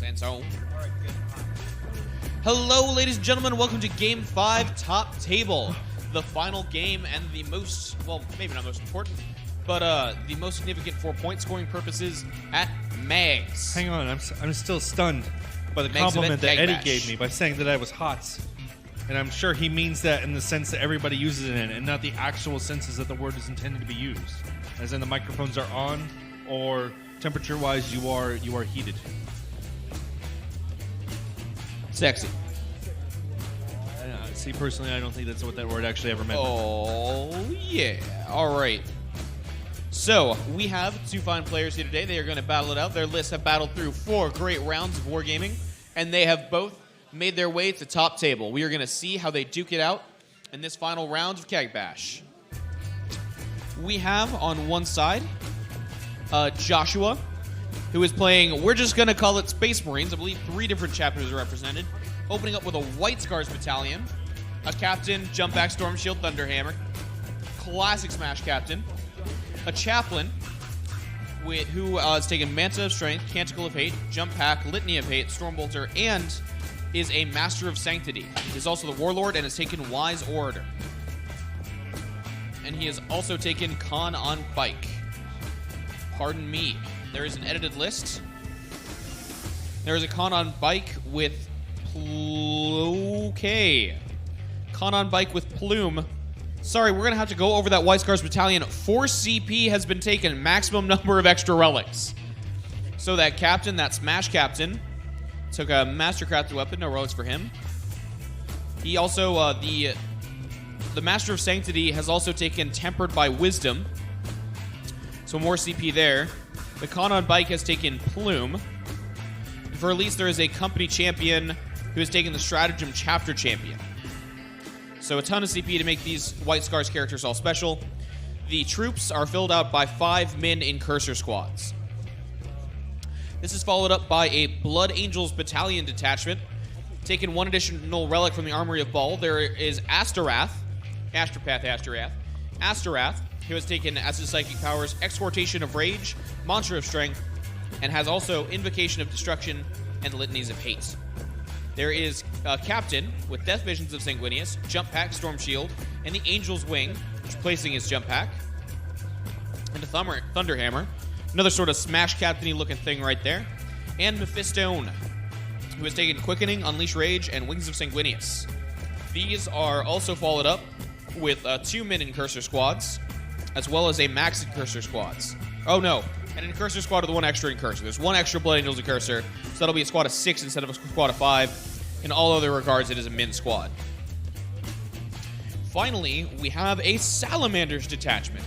Sansone. Hello, ladies and gentlemen. Welcome to Game 5 Top Table. The final game and the most, well, maybe not most important, but the most significant for point scoring purposes at Mags. Hang on, I'm still stunned by the Mags compliment that Eddie CAGBash. gave me by saying that I was hot. And I'm sure he means that in the sense that everybody uses it in, and not the actual senses that the word is intended to be used. As in the microphones are on, or temperature-wise you are heated. Sexy. See, personally, I don't think that's what that word actually ever meant. Oh, yeah. All right. So, we have two fine players here today. They are going to battle it out. Their lists have battled through 4 great rounds of wargaming, and they have both made their way to top table. We are going to see how they duke it out in this final round of CAGBash. We have on one side Joshua, who is playing, we're just going to call it Space Marines. I believe 3 different chapters are represented. Opening up with a White Scars Battalion, a Captain, Jump Back, Storm Shield, Thunderhammer, classic Smash Captain, a Chaplain who has taken Manta of Strength, Canticle of Hate, Jump Pack, Litany of Hate, Stormbolter, and is a Master of Sanctity. He's also the Warlord and has taken Wise Orator. And he has also taken Khan on Bike. Pardon me. There is an edited list. There is a Khan on Bike with okay. Khan on Bike with Plume. Sorry, we're going to have to go over that White Scars Battalion. 4 CP has been taken, maximum number of extra relics. So that Captain, that Smash Captain, took a Mastercrafted weapon, no relics for him. He also, the Master of Sanctity has also taken Tempered by Wisdom. So more CP there. The Khan on Bike has taken Plume. And for Elise, there is a Company Champion who has taken the Stratagem Chapter Champion. So a ton of CP to make these White Scars characters all special. The troops are filled out by 5 men in Cursor Squads. This is followed up by a Blood Angels Battalion detachment. Taking 1 additional relic from the Armory of Baal. There is Astarath, who has taken, as his psychic powers, Exhortation of Rage, Mantra of Strength, and has also Invocation of Destruction and Litanies of Hate. There is a Captain with Death Visions of Sanguinius, Jump Pack, Storm Shield, and the Angel's Wing, replacing his Jump Pack, and a Thunderhammer, another sort of Smash Captain-y looking thing right there, and Mephistone, who has taken Quickening, Unleash Rage, and Wings of Sanguinius. These are also followed up with 2 men in Cursor Squads, as well as a max in Cursor Squads. Oh no, and in Cursor Squad with 1 extra in Cursor. There's 1 extra Blood Angels in Cursor, so that'll be a squad of 6 instead of a squad of 5. In all other regards, it is a min squad. Finally, we have a Salamanders detachment,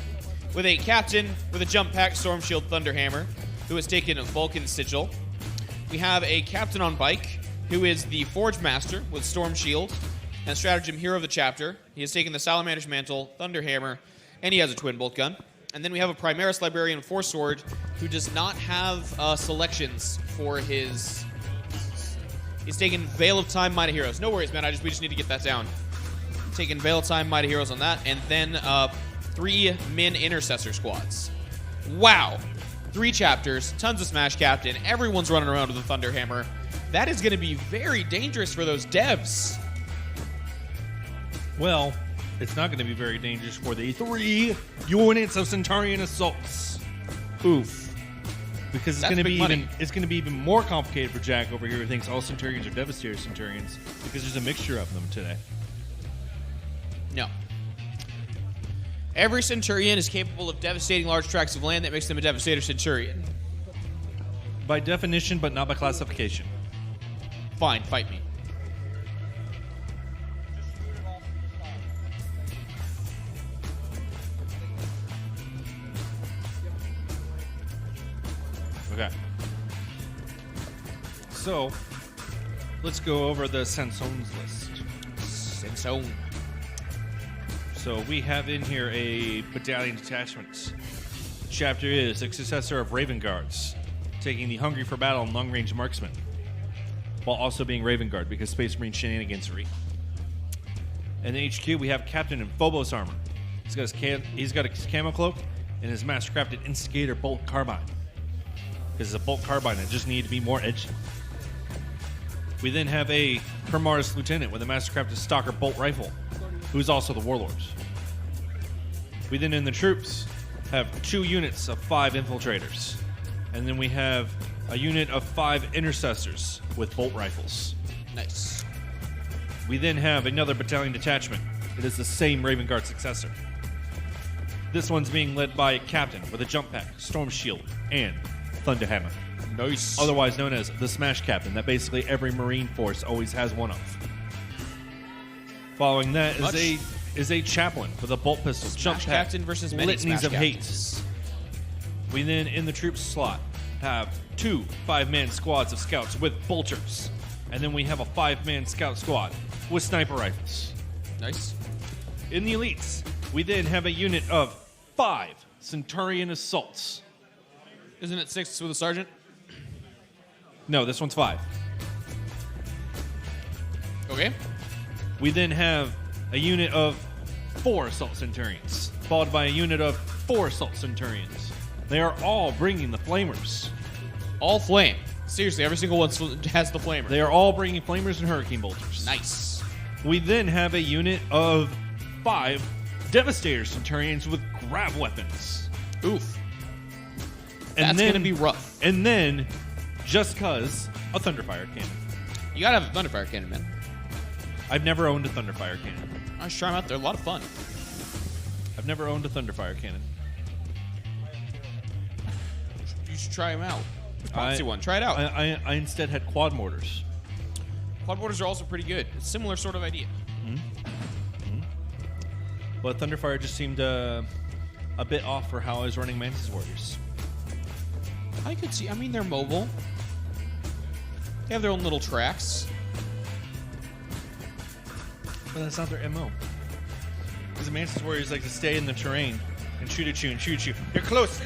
with a Captain with a Jump Pack, Storm Shield, Thunderhammer, who has taken Vulcan Sigil. We have a Captain on Bike, who is the Forge Master with Storm Shield, and Stratagem Hero of the Chapter. He has taken the Salamander's Mantle, Thunderhammer, and he has a Twin Bolt Gun. And then we have a Primaris Librarian 4-Sword who does not have selections for his... He's taken Veil of Time, Mighty Heroes. No worries, man. We just need to get that down. Taking Veil of Time, Mighty Heroes on that. And then 3 Min Intercessor squads. Wow. 3 chapters, tons of Smash Captain. Everyone's running around with a Thunderhammer. That is going to be very dangerous for those devs. Well, it's not going to be very dangerous for the 3 units of Centurion Assaults. Oof. Because it's going to be even more complicated for Jack over here who thinks all Centurions are Devastator Centurions, because there's a mixture of them today. No. Every Centurion is capable of devastating large tracts of land that makes them a Devastator Centurion. By definition, but not by classification. Fine, fight me. Okay. So, let's go over the Sansone's list. Sansone. So, we have in here a battalion detachment. The chapter is the successor of Ravenguards, taking the Hungry for Battle and Long-Range Marksman, while also being Ravenguard because Space Marine shenanigansery. And in HQ, we have Captain in Phobos armor. He's got a camo cloak and his mastercrafted Instigator Bolt Carbine. Because it's a bolt carbine, it just needed to be more edgy. We then have a Primaris Lieutenant with a Mastercrafted Stalker Bolt Rifle, who's also the Warlord. We then, in the troops, have 2 units of 5 Infiltrators. And then we have a unit of 5 Intercessors with Bolt Rifles. Nice. We then have another battalion detachment. It is the same Ravenguard successor. This one's being led by a captain with a jump pack, storm shield, and thunderhammer. Nice. Otherwise known as the Smash Captain, that basically every Marine force always has one of. Following that is a chaplain with a bolt pistol, jump pack, Captain versus many litanies Smash of Captains. hate. We then, in the troops slot, have 2 5-man squads of scouts with bolters. And then we have a 5-man scout squad with sniper rifles. Nice. In the elites, we then have a unit of 5 Centurion assaults. Isn't it 6 with a sergeant? No, this one's 5. Okay. We then have a unit of 4 assault centurions, followed by a unit of 4 assault centurions. They are all bringing the flamers. All flame. Seriously, every single one has the flamer. They are all bringing flamers and hurricane bolters. Nice. We then have a unit of 5 Devastator Centurions with grab weapons. Oof. And That's then, going to be rough. And then, just cause, a Thunderfire cannon. You got to have a Thunderfire cannon, man. I've never owned a Thunderfire cannon. I should try them out. They're a lot of fun. I've never owned a Thunderfire cannon. You should try them out. Fancy one. Try it out. I instead had quad mortars. Quad mortars are also pretty good. It's a similar sort of idea. But Thunderfire just seemed a bit off for how I was running Mantis Warriors. I could see. I mean, they're mobile. They have their own little tracks. But that's not their MO. Because the Mantis Warriors like to stay in the terrain and shoot at you and shoot at you. You're close!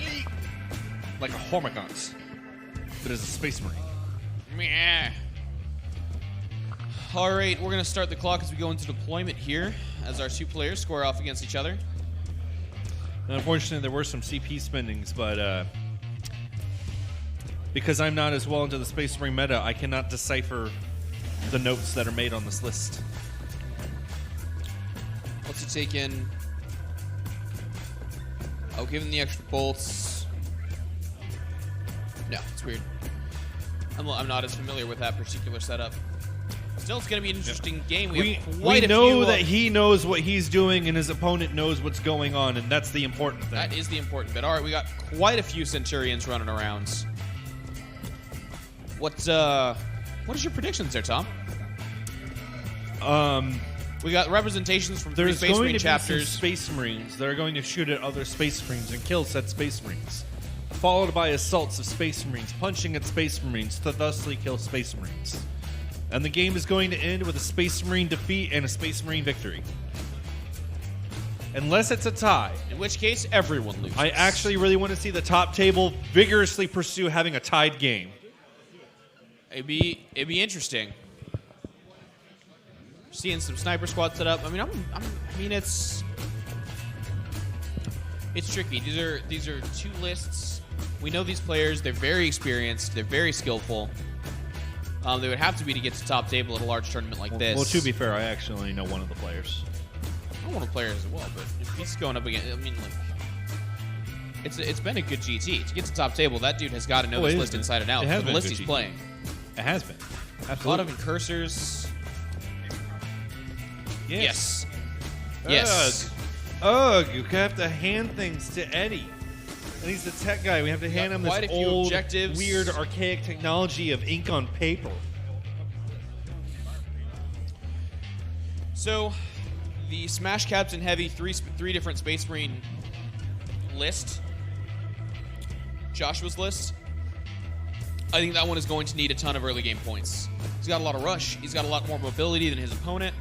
Like a Hormigons. But as a Space Marine. Meh. All right, we're going to start the clock as we go into deployment here, as our 2 players square off against each other. And unfortunately, there were some CP spendings, but because I'm not as well into the Space Marine meta, I cannot decipher the notes that are made on this list. What's he taking? Oh, give him the extra bolts. No, it's weird. I'm not as familiar with that particular setup. Still, it's going to be an interesting game. We have quite a few. We know that he knows what he's doing and his opponent knows what's going on, and that's the important thing. That is the important bit. All right, we got quite a few Centurions running around. What is your predictions there, Tom? We got representations from 3 Space Marine chapters. Some Space Marines that are going to shoot at other Space Marines and kill said Space Marines, followed by assaults of Space Marines punching at Space Marines to thusly kill Space Marines. And the game is going to end with a Space Marine defeat and a Space Marine victory. Unless it's a tie. In which case, everyone loses. I actually really want to see the top table vigorously pursue having a tied game. It'd be interesting. Seeing some sniper squad set up. I mean, it's tricky. These are 2 lists. We know these players. They're very experienced. They're very skillful. They would have to be to get to top table at a large tournament like this. Well, to be fair, I actually only know one of the players. I know one of the players as well, but if he's going up against, I mean, like, it's been a good GT. To get to top table, that dude has got to know this list inside and out. For the list he's playing. It has been. Absolutely. A lot of incursors. Yes. Yes. Ugh, you have to hand things to Eddie. And he's the tech guy. We have to hand him this old, objectives. Weird, archaic technology of ink on paper. So, the Smash Captain Heavy 3 different Space Marine list. Joshua's list. I think that one is going to need a ton of early game points. He's got a lot of rush. He's got a lot more mobility than his opponent.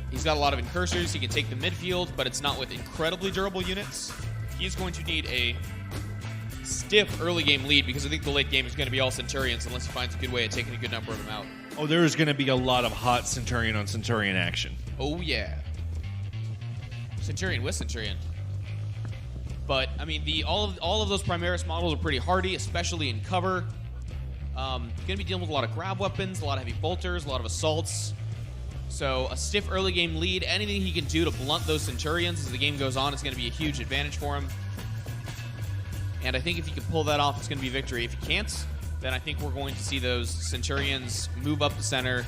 He's got a lot of incursors. He can take the midfield, but it's not with incredibly durable units. He's going to need a stiff early game lead because I think the late game is going to be all Centurions unless he finds a good way of taking a good number of them out. Oh, there is going to be a lot of hot Centurion on Centurion action. Oh, yeah. Centurion with Centurion. But, I mean, all of those Primaris models are pretty hardy, especially in cover. Going to be dealing with a lot of grab weapons, a lot of heavy bolters, a lot of assaults. So a stiff early game lead, anything he can do to blunt those Centurions as the game goes on is going to be a huge advantage for him. And I think if he can pull that off, it's going to be victory. If he can't, then I think we're going to see those Centurions move up the center,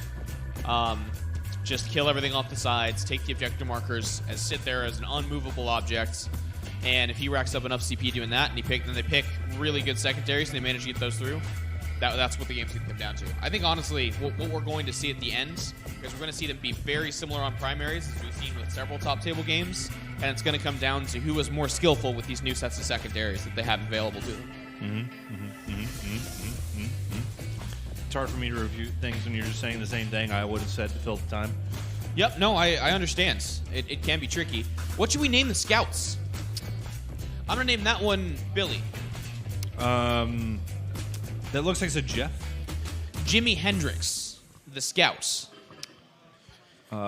just kill everything off the sides, take the objective markers, and sit there as an unmovable object. And if he racks up enough CP doing that, and they pick really good secondaries, and they manage to get those through, that's what the game's going to come down to. I think, honestly, what we're going to see at the end, because we're going to see them be very similar on primaries, as we've seen with several top-table games, and it's going to come down to who is more skillful with these new sets of secondaries that they have available to them. It's hard for me to review things when you're just saying the same thing I would have said to fill the time. Yep, no, I understand. It can be tricky. What should we name the scouts? I'm going to name that one Billy. That looks like it's a Jeff. Jimi Hendrix, the Scouts.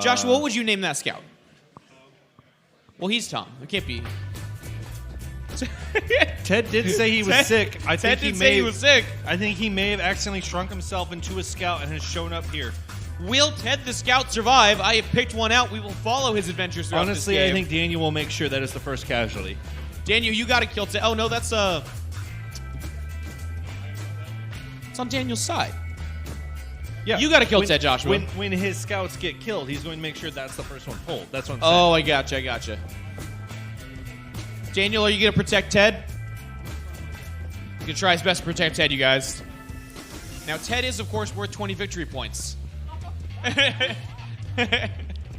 Joshua, what would you name that scout? Well, he's Tom. It can't be. Ted did say he was sick. Ted did say he was sick. I think he may have accidentally shrunk himself into a scout and has shown up here. Will Ted the Scout survive? I have picked one out. We will follow his adventures throughout Honestly, this game. I think Daniel will make sure that is the first casualty. Daniel, you got to kill Ted. Oh, no, that's it's on Daniel's side. Yeah, You got to kill Ted, Joshua. When his scouts get killed, he's going to make sure that's the first one pulled. That's what I'm saying. Oh, I gotcha. Daniel, are you going to protect Ted? He's going to try his best to protect Ted, you guys. Now, Ted is, of course, worth 20 victory points.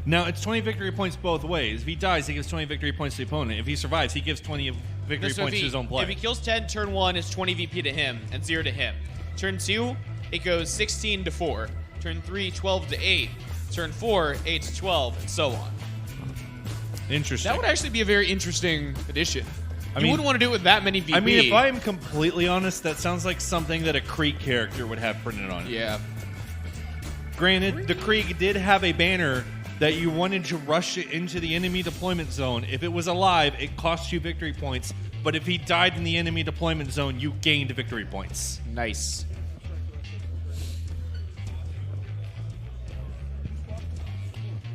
Now, it's 20 victory points both ways. If he dies, he gives 20 victory points to the opponent. If he survives, he gives 20 victory points to his own player. If he kills Ted, turn 1 is 20 VP to him and 0 to him. Turn 2, it goes 16 to 4. Turn 3, 12 to 8. Turn 4, 8 to 12, and so on. Interesting. That would actually be a very interesting addition. I You mean, wouldn't want to do it with that many VP. I mean, if I am completely honest, that sounds like something that a Krieg character would have printed on it. Yeah. Granted, the Krieg did have a banner that you wanted to rush it into the enemy deployment zone. If it was alive, it cost you victory points. But if he died in the enemy deployment zone, you gained victory points. Nice.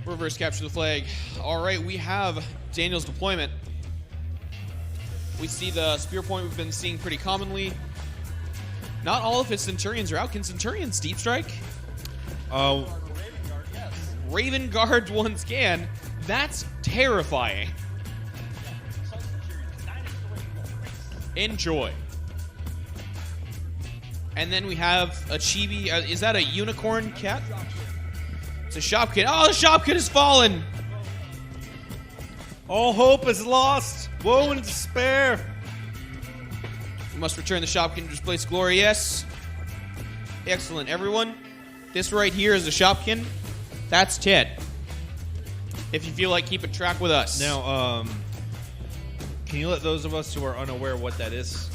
Reverse capture the flag. All right, we have Daniel's deployment. We see the spear point we've been seeing pretty commonly. Not all of his Centurions are out. Can Centurions deep strike? Ravenguard once can. That's terrifying. Enjoy. And then we have a chibi. Is that a unicorn cat? It's a Shopkin. Oh, the Shopkin has fallen. All hope is lost. Woe and despair. We must return the Shopkin to displace glory. Yes. Excellent, everyone. This right here is a Shopkin. That's Ted. If you feel like keeping track with us. Now, can you let those of us who are unaware what that is?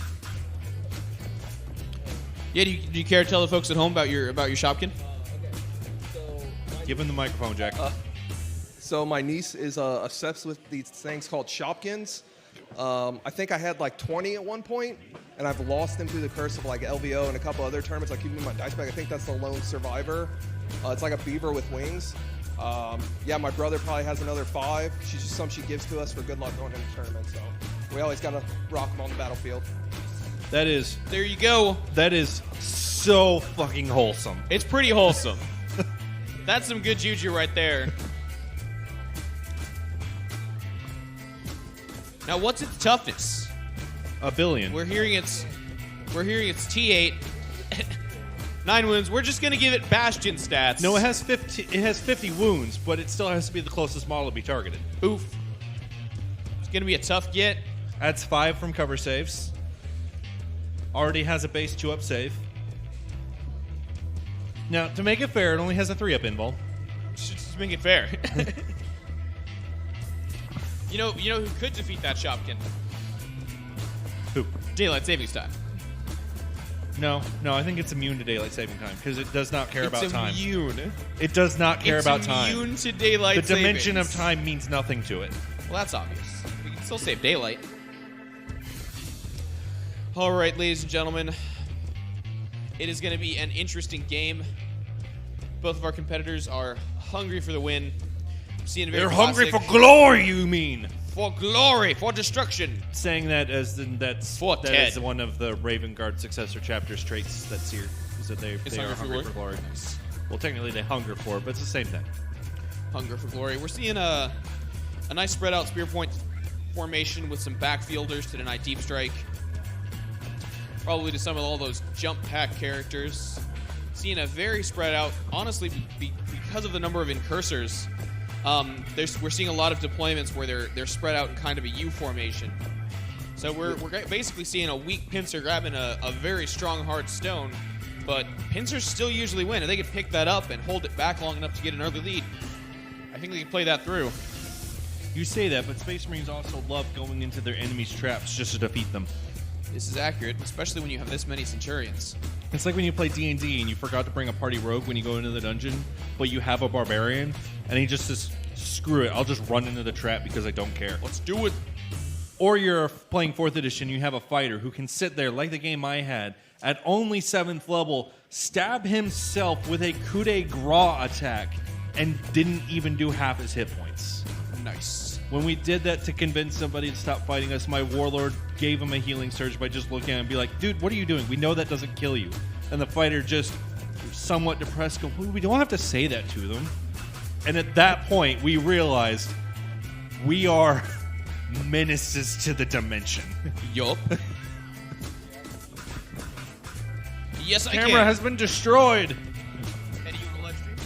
Yeah, do you care to tell the folks at home about your Shopkin? Give him the microphone, Jack. So my niece is obsessed with these things called Shopkins. I think I had like 20 at one point, and I've lost them through the curse of like LVO and a couple other tournaments. I keep them in my dice bag. I think that's the lone survivor. It's like a beaver with wings. Yeah, my brother probably has another 5. She's just some she gives to us for good luck going into tournaments. So we always got to rock them on the battlefield. That is, There you go. that is so fucking wholesome. It's pretty wholesome. That's some good juju right there. Now, what's its toughness? A billion. We're hearing it's T8. 9 wounds. We're just gonna give it Bastion stats. No, it has 50. It has 50 wounds, but it still has to be the closest model to be targeted. Oof. It's gonna be a tough get. Adds 5 from cover saves. Already has a base 2-up save. Now, to make it fair, it only has a 3-up invul. Just make it fair. You know who could defeat that Shopkin? Who? Daylight savings time. No, I think it's immune to daylight saving time because it does not care about time. It's immune. It does not care about time. It's immune to daylight The dimension savings. of time means nothing to it. Well, that's obvious. We can still save daylight. All right, ladies and gentlemen. It is going to be an interesting game. Both of our competitors are hungry for the win. Seeing a very They're hungry for classic- glory, you mean? for glory, for destruction. Saying that as in that's For that Ted. is one of the Ravenguard successor chapter's traits that's here. Is that they It's are hunger for hungry glory. for glory. Nice. Well, technically they hunger for it, but it's the same thing. Hunger for glory. We're seeing a nice spread out spear point formation with some backfielders to deny deep strike. Probably to some of all those jump pack characters. Seeing a very spread out, honestly, because of the number of incursors. We're seeing a lot of deployments where they're spread out in kind of a U formation. So we're basically seeing a weak pincer grabbing a very strong hard stone, but pincers still usually win. If they can pick that up and hold it back long enough to get an early lead, I think they can play that through. You say that, but Space Marines also love going into their enemies' traps just to defeat them. This is accurate, especially when you have this many Centurions. It's like when you play D&D and you forgot to bring a party rogue when you go into the dungeon, but you have a barbarian, and he just says, screw it, I'll just run into the trap because I don't care. Let's do it. Or you're playing 4th edition, you have a fighter who can sit there, like the game I had, at only 7th level, stab himself with a coup de grace attack, and didn't even do half his hit points. Nice. When we did that to convince somebody to stop fighting us, my warlord gave him a healing surge by just looking at him and be like, dude, what are you doing? We know that doesn't kill you. And the fighter just somewhat depressed go, well, we don't have to say that to them. And at that point, we realized we are menaces to the dimension. Yup. Yes, I Camera can. has been destroyed. Eddie, you on the live stream?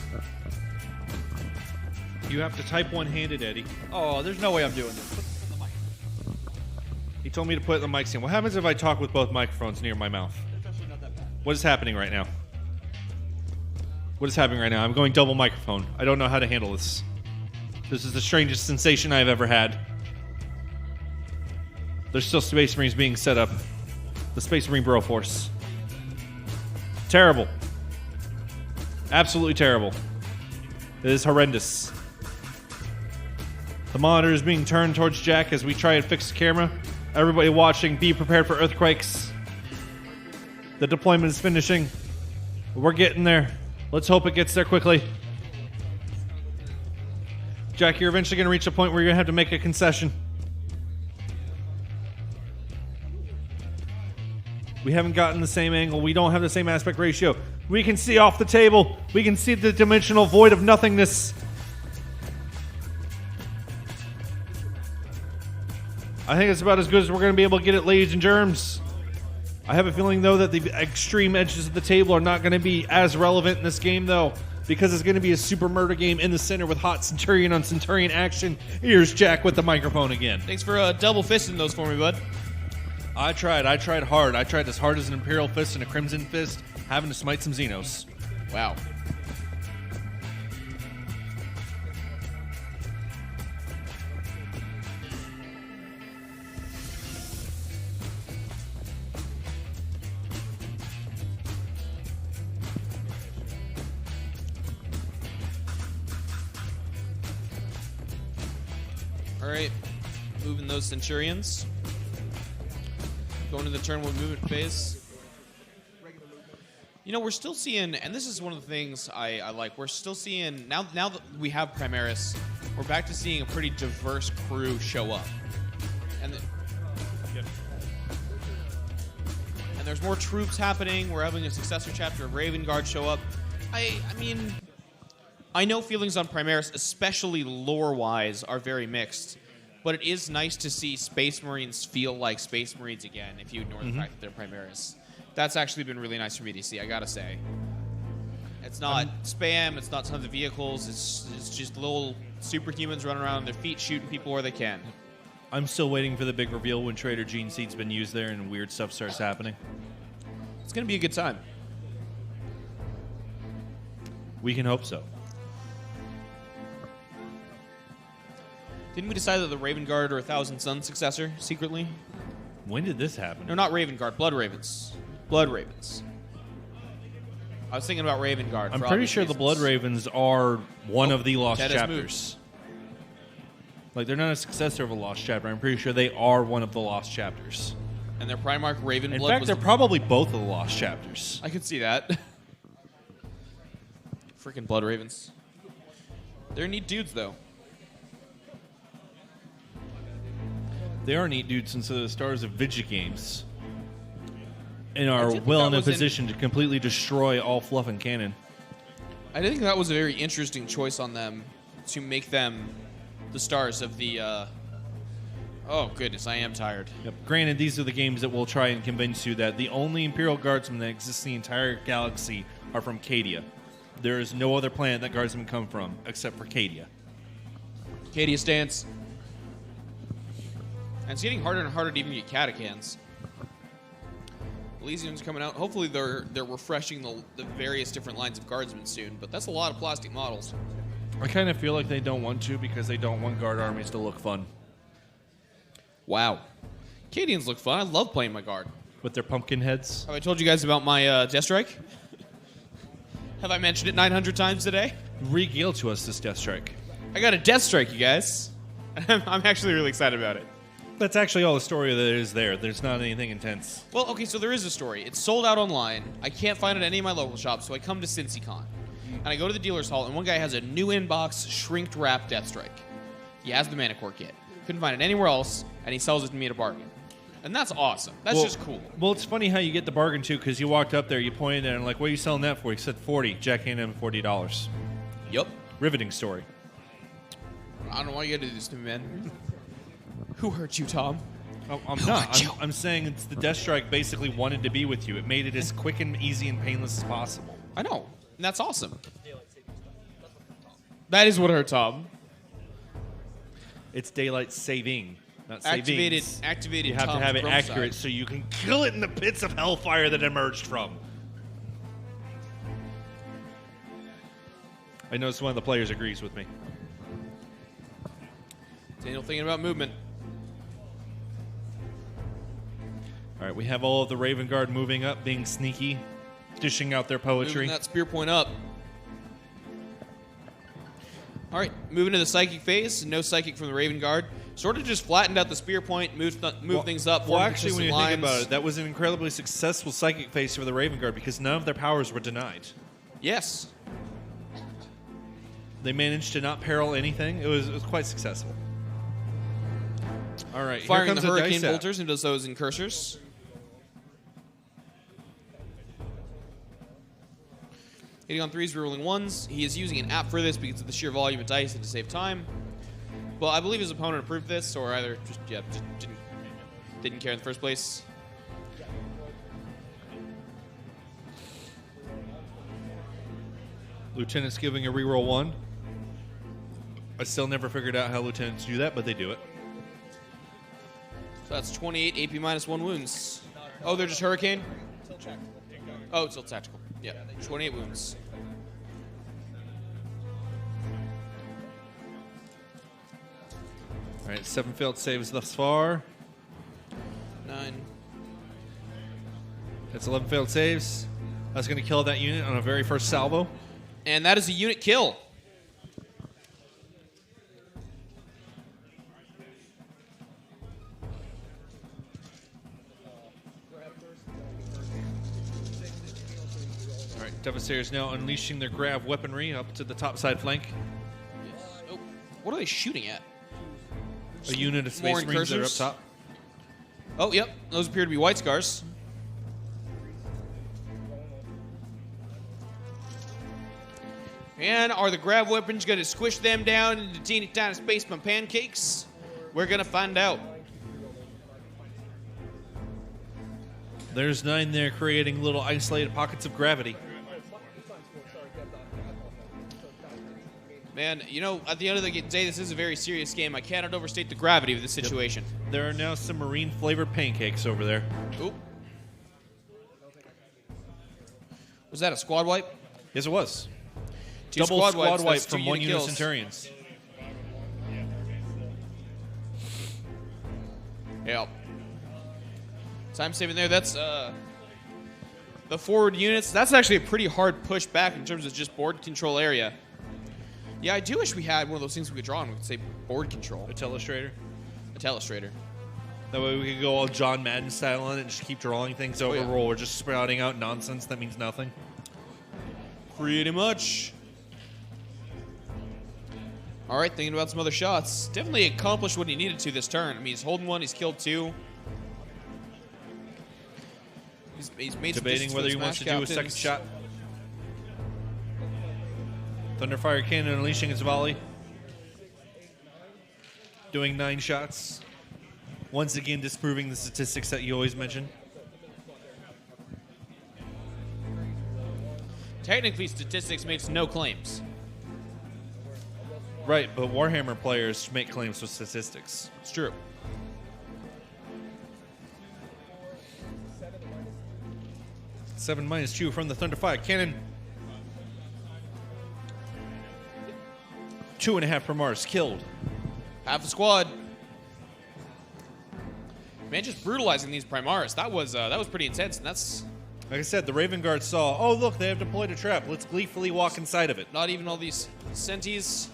You have to type one-handed, Eddie. Oh, there's no way I'm doing this. He told me to put the mic stand. What happens if I talk with both microphones near my mouth? It's actually not that bad. What is happening right now? What is happening right now? I'm going double microphone. I don't know how to handle this. This is the strangest sensation I've ever had. There's still Space Marines being set up. The Space Marine Bro Force. Terrible. Absolutely terrible. It is horrendous. The monitor is being turned towards Jack as we try and fix the camera. Everybody watching, be prepared for earthquakes. The deployment is finishing. We're getting there. Let's hope it gets there quickly. Jack, you're eventually going to reach a point where you're going to have to make a concession. We haven't gotten the same angle. We don't have the same aspect ratio. We can see off the table. We can see the dimensional void of nothingness. I think it's about as good as we're going to be able to get it, ladies and germs. I have a feeling, though, that the extreme edges of the table are not going to be as relevant in this game, though, because it's going to be a super murder game in the center with hot Centurion on Centurion action. Here's Jack with the microphone again. Thanks for double fisting those for me, bud. I tried hard. I tried as hard as an Imperial Fist and a Crimson Fist, having to smite some Xenos. Wow. All right, moving those Centurions. Going to the turn one movement phase. You know, we're still seeing, and this is one of the things I like, we're still seeing, now that we have Primaris, we're back to seeing a pretty diverse crew show up. And there's more troops happening. We're having a successor chapter of Ravenguard show up. I mean, I know feelings on Primaris, especially lore-wise, are very mixed. But it is nice to see Space Marines feel like Space Marines again, if you ignore the fact that they're Primaris. That's actually been really nice for me to see, I gotta say. It's not spam, it's not tons of vehicles, it's just little superhumans running around on their feet shooting people where they can. I'm still waiting for the big reveal when Trader Gene Seed's been used there and weird stuff starts happening. It's gonna be a good time. We can hope so. Didn't we decide that the Ravenguard or 1,000 Suns successor secretly? When did this happen? No, not Ravenguard, Blood Ravens. Blood Ravens. I was thinking about Ravenguard. I'm for pretty obvious sure the reasons. Blood Ravens are one of the lost Ted has chapters. Like, they're not a successor of a lost chapter. I'm pretty sure they are one of the lost chapters. And their Primarch Ravenblood In fact, was they're probably both of the lost chapters. I could see that. Freaking Blood Ravens. They're neat dudes, though. They are neat dudes since they're the stars of Vidya games. And I are did think well that in a was in- position to completely destroy all fluff and canon. I think that was a very interesting choice on them to make them the stars of the. Oh, goodness, I am tired. Yep. Granted, these are the games that will try and convince you that the only Imperial Guardsmen that exist in the entire galaxy are from Cadia. There is no other planet that Guardsmen come from except for Cadia. Cadia stance. And it's getting harder and harder to even get catechans. Elysium's coming out. Hopefully they're refreshing the various different lines of guardsmen soon, but that's a lot of plastic models. I kind of feel like they don't want to because they don't want guard armies to look fun. Wow. Cadians look fun. I love playing my guard. With their pumpkin heads. Have I told you guys about my Death Strike? Have I mentioned it 900 times today? Regale to us this Death Strike. I got a Death Strike, you guys. I'm actually really excited about it. That's actually all the story that is there. There's not anything intense. Well, okay, so there is a story. It's sold out online. I can't find it at any of my local shops, so I come to Cincycon. And I go to the dealer's hall, and one guy has a new inbox shrinked wrap Death Strike. He has the Mana Core kit. Couldn't find it anywhere else, and he sells it to me at a bargain. And that's awesome. That's just cool. Well, it's funny how you get the bargain, too, because you walked up there, you pointed at it, and like, what are you selling that for? He said 40. Jack M, $40. Yep. Riveting story. I don't know why you gotta do this to me, man. Who hurt you, Tom? I'm not. I'm saying it's the Death Strike basically wanted to be with you. It made it as quick and easy and painless as possible. I know. And that's awesome. That is what hurt Tom. It's daylight saving, not savings. Activated. You have to Tom's have it Chrome accurate side. so you can kill it in the pits of hellfire that emerged from. I noticed one of the players agrees with me. Daniel thinking about movement. All right, we have all of the Ravenguard moving up, being sneaky, dishing out their poetry. Moving that spear point up. All right, moving to the psychic phase. No psychic from the Ravenguard. Sort of just flattened out the spear point, moved things up. Well, formed actually, when you consistent think about lines. it, that was an incredibly successful psychic phase for the Ravenguard because none of their powers were denied. Yes. They managed to not peril anything. It was quite successful. All right, Firing here the comes the hurricane dice out. bolters into those incursors. Hitting on threes, rerolling ones. He is using an app for this because of the sheer volume of dice and to save time. Well, I believe his opponent approved this, or either just didn't care in the first place. Lieutenant's giving a reroll 1. I still never figured out how lieutenants do that, but they do it. So that's 28 AP minus 1 wounds. Oh, they're just hurricane? Oh, it's still tactical. Yeah, 28 wounds. All right, 7 failed saves thus far. 9. That's 11 failed saves. That's going to kill that unit on a very first salvo. And that is a unit kill. All right, Devastators now unleashing their grav weaponry up to the top side flank. Yes. Oh, what are they shooting at? A unit of More Space Marines that are up incursors? top. Oh, yep. Those appear to be White Scars. And are the grab weapons going to squish them down into teeny tiny spaceman pancakes? We're going to find out. There's 9 there creating little isolated pockets of gravity. Man, you know, at the end of the day, this is a very serious game. I cannot overstate the gravity of this situation. There are now some marine-flavored pancakes over there. Oop. Was that a squad wipe? Yes, it was. Two Double squad squad wipes, wipe that's 2 from 1 unit kills. Centurions. Yep. Time saving there. That's the forward units. That's actually a pretty hard push back in terms of just board control area. Yeah, I do wish we had one of those things we could draw on. We could say board control. A telestrator. A telestrator. That way we could go all John Madden style on it and just keep drawing things over yeah. roll. We're just sprouting out nonsense that means nothing. Pretty much. All right, thinking about some other shots. Definitely accomplished what he needed to this turn. I mean, he's holding one, he's killed two. He's made some Debating distance whether with he wants to Smash do a second Captains. shot. Thunderfire Cannon unleashing its volley. Doing 9 shots. Once again, disproving the statistics that you always mention. Technically, statistics makes no claims. Right, but Warhammer players make claims with statistics. It's true. -7/-2 from the Thunderfire Cannon. 2.5 per Mars killed. Half the squad. Man, just brutalizing these Primaris. That was pretty intense, and that's Like I said, the Ravenguard saw, oh look, they have deployed a trap. Let's gleefully walk inside of it. not even all these Centis.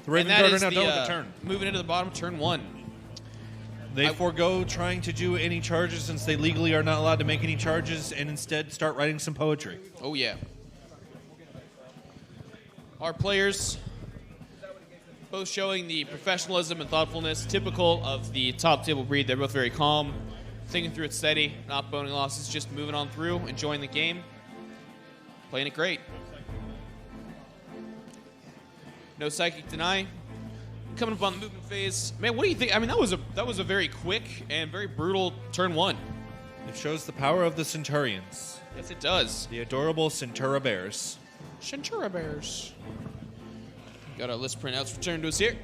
The And that Ravenguard are is now done with the turn. moving into the bottom, turn 1. They forego trying to do any charges since they legally are not allowed to make any charges and instead start writing some poetry. Oh, yeah. Our players both showing the professionalism and thoughtfulness typical of the top table breed. They're both very calm, thinking through it steady, not boning losses, just moving on through, enjoying the game, playing it great. No Psychic Deny. Coming up on the movement phase. Man, what do you think? I mean, that was a very quick and very brutal turn 1. It shows the power of the Centurions. Yes, it does. The adorable Centura Bears. Centura Bears. Got our list printouts returned to us here.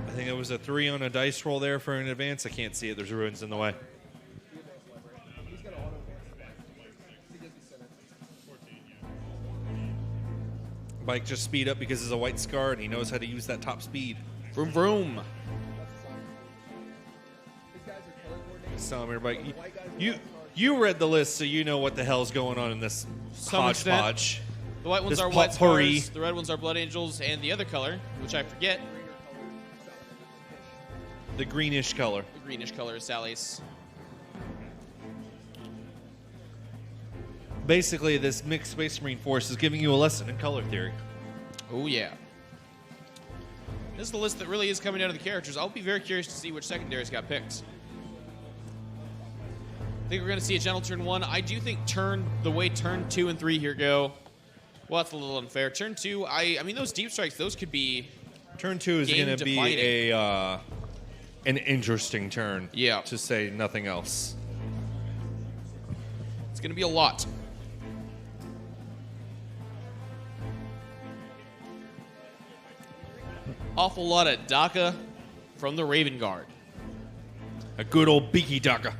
I think it was a 3 on a dice roll there for an advance. I can't see it. There's ruins in the way. Bike just speed up because he's a white scar and he knows how to use that top speed. Vroom vroom. Salamander bike. You read the list, so you know what the hell's going on in this Some extent. hodgepodge. The white ones This are white potpourri. scars, the red ones are blood angels, and the other color, which I forget, The greenish color. the greenish color is Sally's. Basically, this mixed Space Marine force is giving you a lesson in color theory. Oh yeah. This is the list that really is coming out of the characters. I'll be very curious to see which secondaries got picked. I think we're going to see a gentle turn 1. I do think the way turn 2 and 3 here go, well, that's a little unfair. Turn 2, I mean, those deep strikes, those could be Turn 2 is Game going to be defining. an interesting turn. Yeah. To say nothing else. It's going to be a lot. Awful lot of DACA from the Ravenguard. A good old beaky ducker.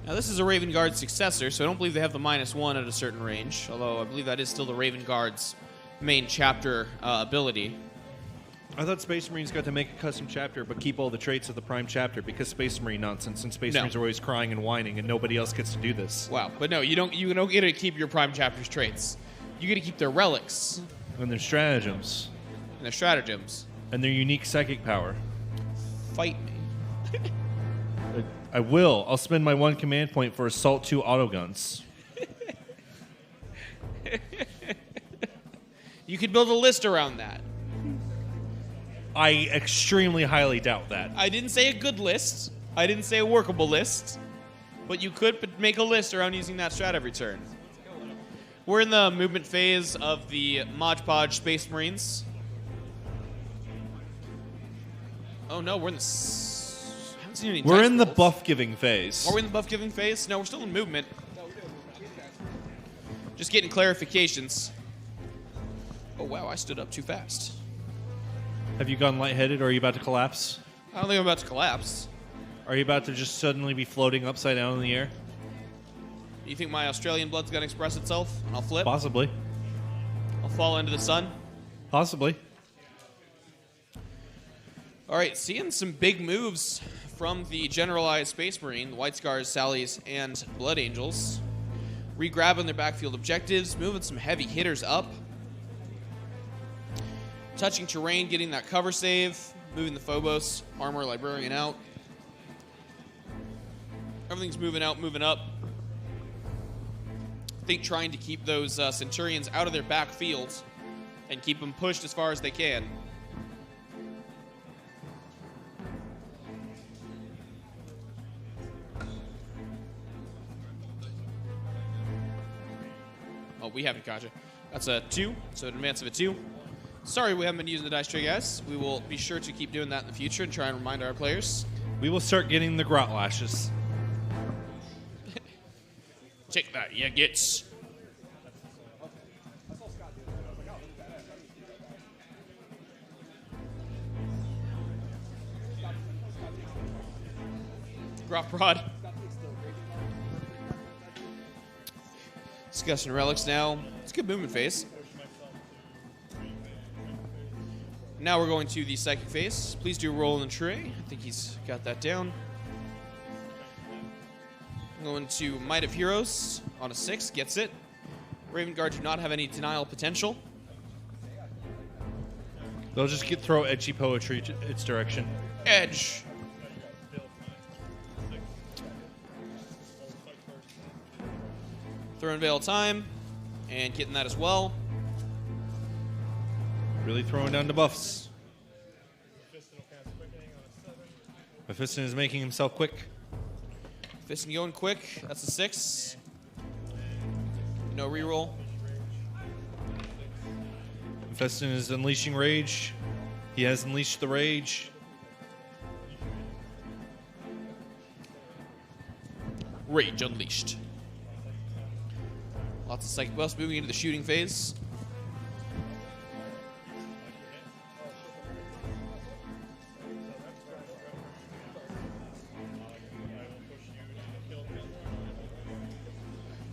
Now, this is a Ravenguard successor, so I don't believe they have the -1 at a certain range, although I believe that is still the Ravenguard's main chapter ability. I thought Space Marines got to make a custom chapter, but keep all the traits of the Prime chapter because Space Marine nonsense and Space No. Marines are always crying and whining, and nobody else gets to do this. Wow, but no, you don't get to keep your Prime chapter's traits. You get to keep their relics And their stratagems, and their stratagems. and their unique psychic power. Fight me. I will. I'll spend my 1 command point for Assault 2 autoguns. You could build a list around that. I extremely highly doubt that. I didn't say a good list. I didn't say a workable list. But you could make a list around using that strat every turn. We're in the movement phase of the Mod Podge Space Marines. Oh no, we're in the... I haven't seen any We're dice in the rolls. buff-giving phase. Are we in the buff giving phase? No, we're still in movement. Just getting clarifications. Oh wow, I stood up too fast. Have you gone lightheaded, or are you about to collapse? I don't think I'm about to collapse. Are you about to just suddenly be floating upside down in the air? You think my Australian blood's gonna express itself and I'll flip? Possibly. I'll fall into the sun? Possibly. Alright, seeing some big moves from the generalized Space Marine, the White Scars, Sallies, and Blood Angels. Re-grabbing their backfield objectives, moving some heavy hitters up. Touching terrain, getting that cover save, moving the Phobos, Armor Librarian out. Everything's moving out, moving up. I think trying to keep those Centurions out of their backfields and keep them pushed as far as they can. Oh, we haven't caught you. That's a 2, so an advance of a 2. Sorry we haven't been using the dice tray, guys. We will be sure to keep doing that in the future and try and remind our players. We will start getting the grot lashes. Take that, you gets. Grot Prod. Discussing relics now. It's a good movement phase. Now we're going to the psychic phase. Please do roll in the tray. I think he's got that down. Going to Might of Heroes on a 6, gets it. Ravenguard do not have any denial potential. They'll just throw edgy poetry its direction. Edge. Throwing Veil time and getting that as well. Really throwing down the buffs. Mephiston is making himself quick. Fisting going quick. That's a 6. No reroll. Mephiston is unleashing rage. He has unleashed the rage. Rage unleashed. Lots of psychic buffs moving into the shooting phase.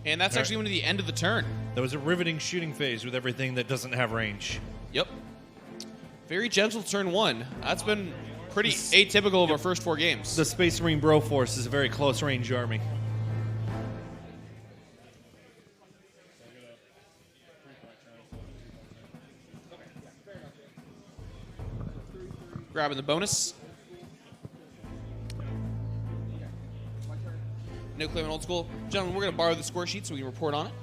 And that's actually going to the end of the turn. That was a riveting shooting phase with everything that doesn't have range. Yep. Very gentle turn 1. That's been pretty atypical of our first 4 games. The Space Marine Bro Force is a very close range army. Grabbing the bonus. No claim on old school. Gentlemen, we're going to borrow the score sheet so we can report on it.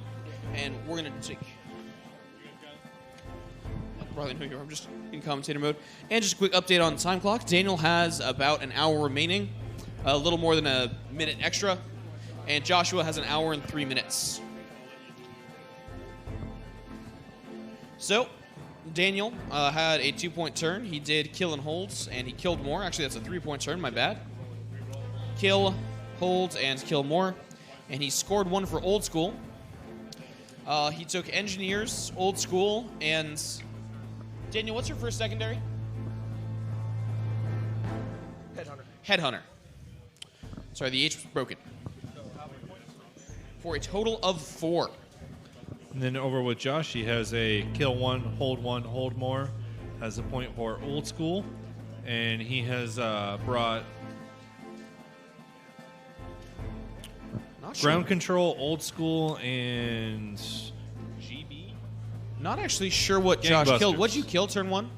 And we're going to take... I probably know you are. I'm just in commentator mode. And just a quick update on the time clock. Daniel has about an hour remaining. A little more than a minute extra. And Joshua has an hour and 3 minutes. So, Daniel had a 2-point turn. He did kill and holds, and he killed more. Actually, that's a 3-point turn. My bad. Kill, hold, and kill more. And he scored 1 for old school. He took engineers, old school, and... Daniel, what's your first secondary? Headhunter. Headhunter. Sorry, the H was broken. For a total of 4. And then over with Josh, he has a kill 1, hold more. Has a point for old school. And he has brought Not sure. ground control, old school, and GB? Not actually sure what Josh Gangbusters. killed. What'd you kill turn 1?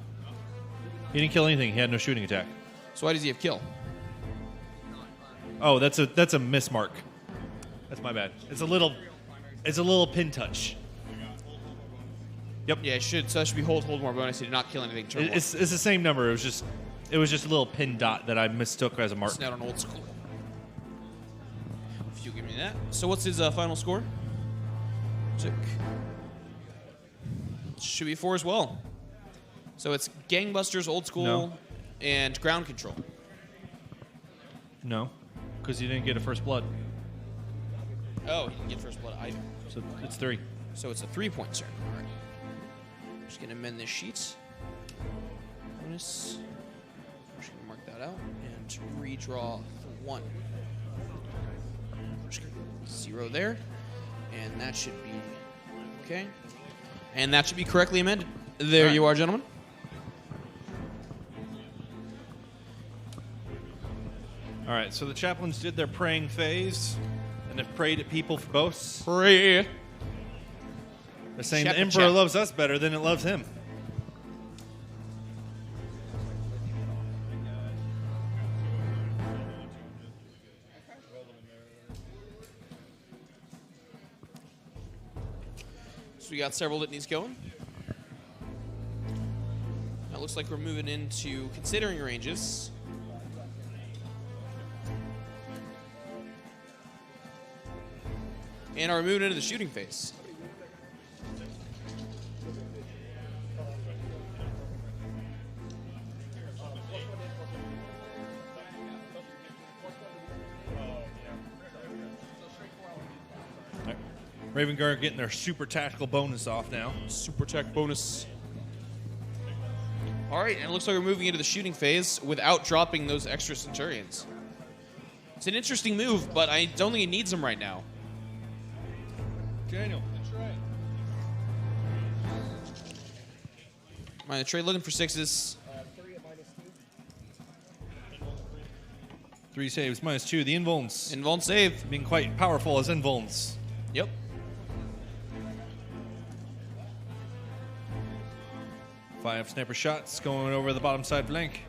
he didn't kill anything. He had no shooting attack. So why does he have kill? Oh, that's a miss mark. That's my bad. It's a little pin touch. Yep. Yeah, it should. So that should be hold more bonus. He did not kill anything turn 1. It's the same number. It was just a little pin dot that I mistook as a mark. It's not on old school. If you give me that. So what's his final score? Took. Should be 4 as well. So it's Gangbusters, old school, No. and ground control. No, because he didn't get a first blood. Oh, he didn't get first blood either. So it's 3. So it's a 3-point turn. All right. Just going to amend this sheet. Bonus. I'm just going to mark that out and redraw 1. Just gonna 0 there. And that should be okay. And that should be correctly amended. There you are, gentlemen. All right, so the chaplains did their praying phase and have prayed at people for boasts. Pray. They're saying Chap- the Emperor chap. loves us better than it loves him. So we got several litanies going. Now it looks like we're moving into considering ranges. And are moving into the shooting phase. All right. Ravenguard getting their super tactical bonus off now. Super tech bonus. All right, and it looks like we're moving into the shooting phase without dropping those extra Centurions. It's an interesting move, but I don't think he needs them right now. Daniel, that's right. Mind the trade looking for sixes. 3 saves, -2. The invulns Invuln save. being quite powerful as invulns. Yep. Five sniper shots going over the bottom side flank.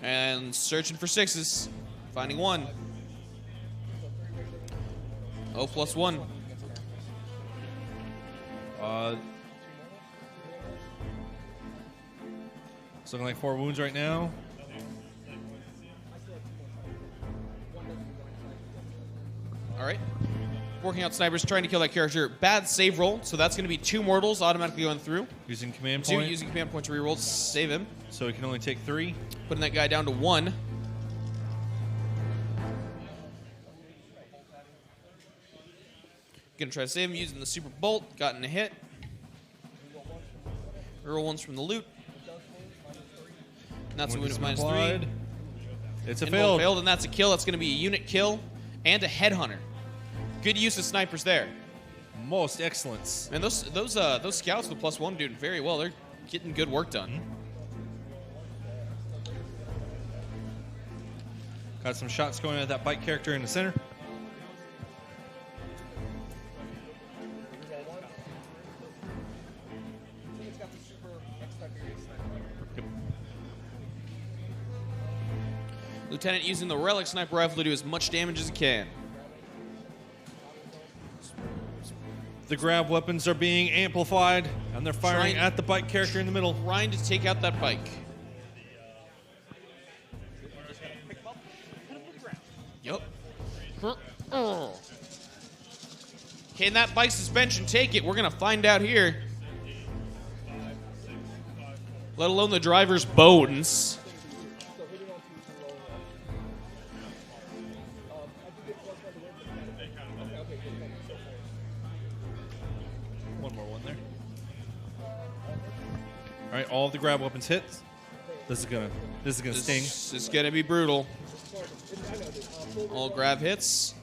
And searching for sixes. Finding one. Oh, +1. It's looking like 4 wounds right now. All right. Working out snipers, trying to kill that character. Bad save roll, so that's going to be 2 mortals automatically going through. Using command 2 point, using command point to reroll to save him. so he can only take 3. Putting that guy down to 1. Gonna try to save him using the super bolt. Gotten a hit. Reroll ones from the loot. And that's a wound of Wound is -3. applied. It's a Invuln failed. failed, and that's a kill. That's going to be a unit kill and a headhunter. Good use of snipers there. Most excellence. And those scouts with +1 doing very well. They're getting good work done. Got some shots going at that bike character in the center. Lieutenant using the relic sniper rifle to do as much damage as he can. The grab weapons are being amplified, and they're firing Trying- at the bike character in the middle. Trying to take out that bike. Yep. Can that bike suspension take it? We're going to find out here. Let alone the driver's bones. One more one there. All right, all of the grab weapons hit. This is gonna sting. This is going to be brutal. All grab hits.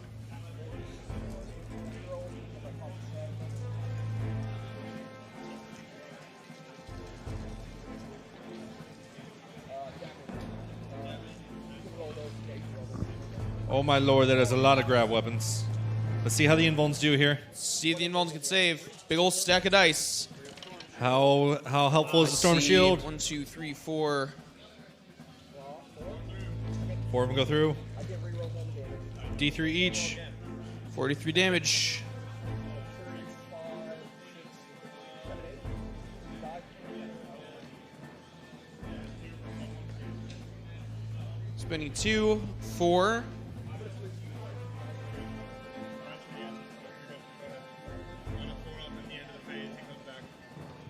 Oh my lord, that is a lot of grab weapons. Let's see how the invulns do here. See if the invulns can save. Big old stack of dice. How helpful is the storm See, shield? 1, 2, 3, 4. 4 of them go through. D3 each. 43 damage. Spending 2, 4.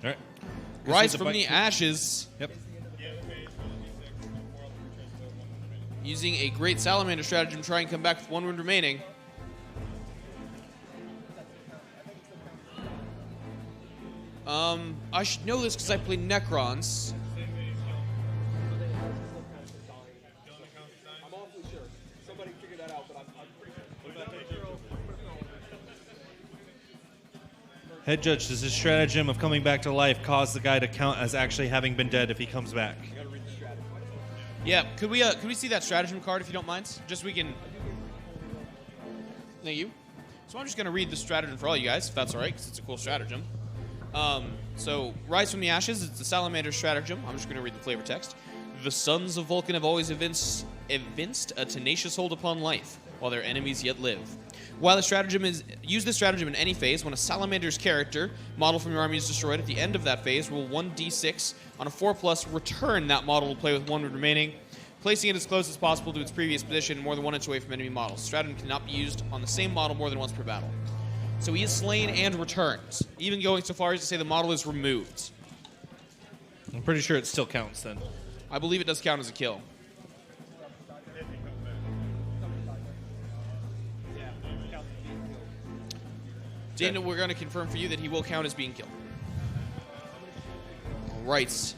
All right. Rise the from bike the kick. ashes. Yep. Using a great salamander stratagem, try and come back with 1 wound remaining. I should know this because I play Necrons. I'm awfully sure. Somebody figured that out, but I'm pretty sure. Head judge, does his stratagem of coming back to life cause the guy to count as actually having been dead if he comes back? Yeah, could we see that stratagem card if you don't mind? Just so we can. Thank you. So I'm just gonna read the stratagem for all you guys, if that's all right, because it's a cool stratagem. So Rise from the Ashes, it's the Salamander stratagem. I'm just gonna read the flavor text. The sons of Vulcan have always evinced a tenacious hold upon life, while their enemies yet live. While the stratagem is use this stratagem in any phase, when a Salamander's character model from your army is destroyed at the end of that phase, roll 1d6 on a 4+, return that model to play with 1 remaining, placing it as close as possible to its previous position, more than 1 inch away from enemy models. Stratagem cannot be used on the same model more than once per battle. So he is slain and returned, even going so far as to say the model is removed. I'm pretty sure it still counts then. I believe it does count as a kill. Dana, we're going to confirm for you that he will count as being killed. All right.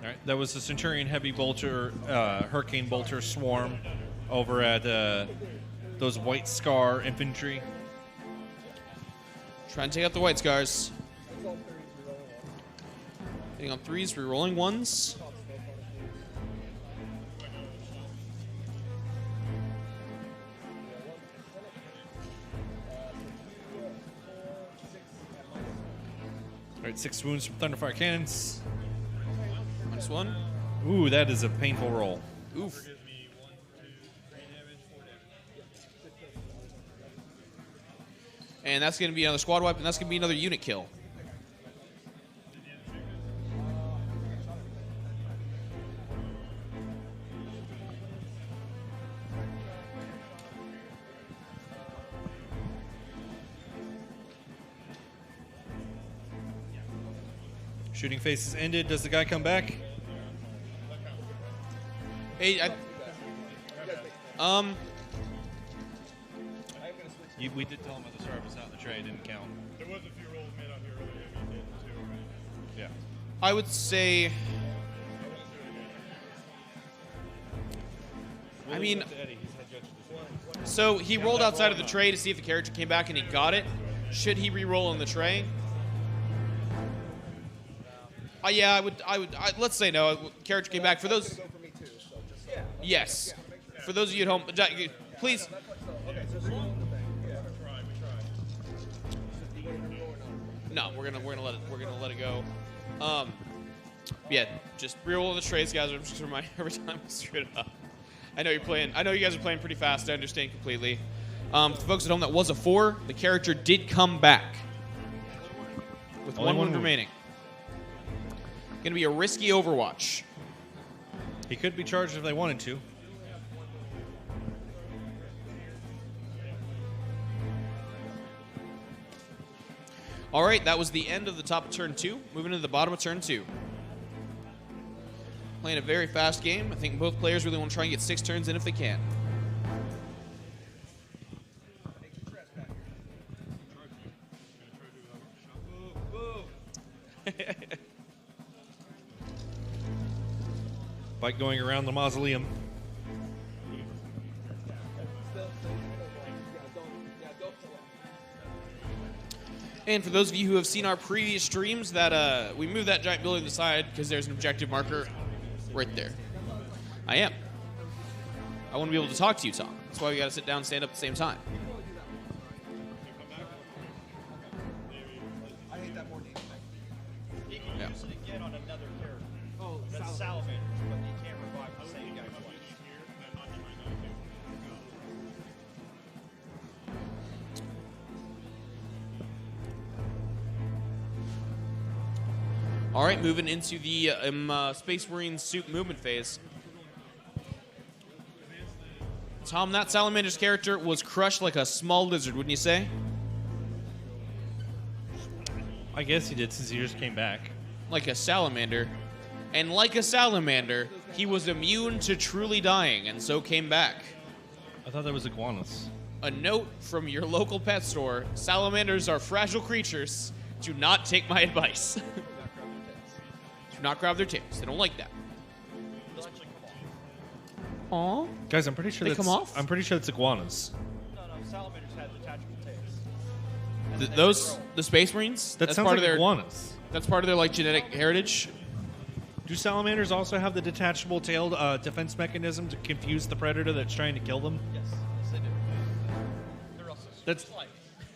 All right, that was the Centurion Heavy Bolter, Hurricane Bolter Swarm over at those White Scar Infantry. Try and take out the White Scars. Hitting on 3s, rerolling 1s. All right, 6 wounds from Thunderfire Cannons. -1. Ooh, that is a painful roll. Oof. And that's going to be another squad wipe, and that's going to be another unit kill. Shooting phase is ended. Does the guy come back? Hey, We did tell him at the start, but it's not in the tray. It didn't count. There was a few rolls made out here earlier. We did too, right? Yeah. I would say... I mean, so he rolled outside of the tray to see if the character came back and he got it. Should he re-roll in the tray? Yeah, let's say no. Character came back. For those, yes. For those of you at home, please. No, we're gonna let it go. Yeah, just re-roll the trays, guys. I'm just remind every time I screw it up. I know you guys are playing pretty fast. I understand completely. For folks at home, that was a 4. The character did come back with Only 1 wound wound. remaining. Going to be a risky Overwatch. He could be charged if they wanted to. All right, that was the end of the top of turn 2. Moving to the bottom of turn 2. Playing a very fast game. I think both players really want to try and get 6 turns in if they can. Bike going around the mausoleum. And for those of you who have seen our previous streams, that we moved that giant building to the side because there's an objective marker right there. I am. I want to be able to talk to you, Tom. That's why we got to sit down and stand up at the same time. I hate that more deep. He can Yeah. use it again on another character. Oh, that's Salamanders, but he can't revive the same guy twice. All right, moving into the Space Marine suit movement phase. Tom, that Salamander's character was crushed like a small lizard, wouldn't you say? I guess he did since he just came back. Like a salamander. And like a salamander, he was immune to truly dying and so came back. I thought that was iguanas. A note from your local pet store: salamanders are fragile creatures. Do not take my advice. Do not grab their tails. They don't like that. Aw. Guys, I'm pretty sure They that's come off? I'm pretty sure it's iguanas. No, Salamanders have detachable tails. Those, the Space Marines? That sounds part like of their iguanas. That's part of their like genetic heritage. Do salamanders also have the detachable tailed defense mechanism to confuse the predator that's trying to kill them? Yes, they do. They're also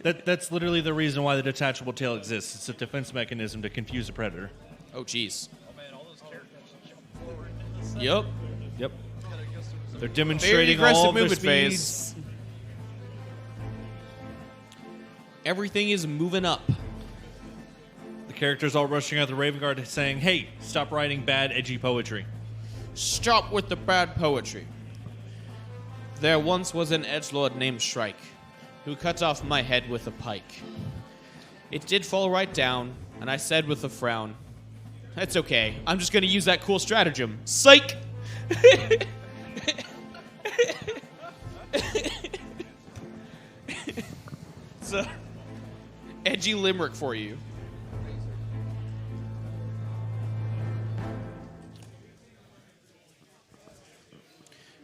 That's literally the reason why the detachable tail exists. It's a defense mechanism to confuse a predator. Oh, jeez. Oh man, all those characters jump forward into the center. Yep. Yep. Gotta go through They're Very demonstrating aggressive all their movement phase. speeds. Everything is moving up. The characters all rushing out the Ravenguard saying, hey, stop writing bad, edgy poetry. Stop with the bad poetry. There once was an edgelord named Shrike, who cut off my head with a pike. It did fall right down, and I said with a frown, "That's okay. I'm just going to use that cool stratagem. Psych!" It's a edgy limerick for you.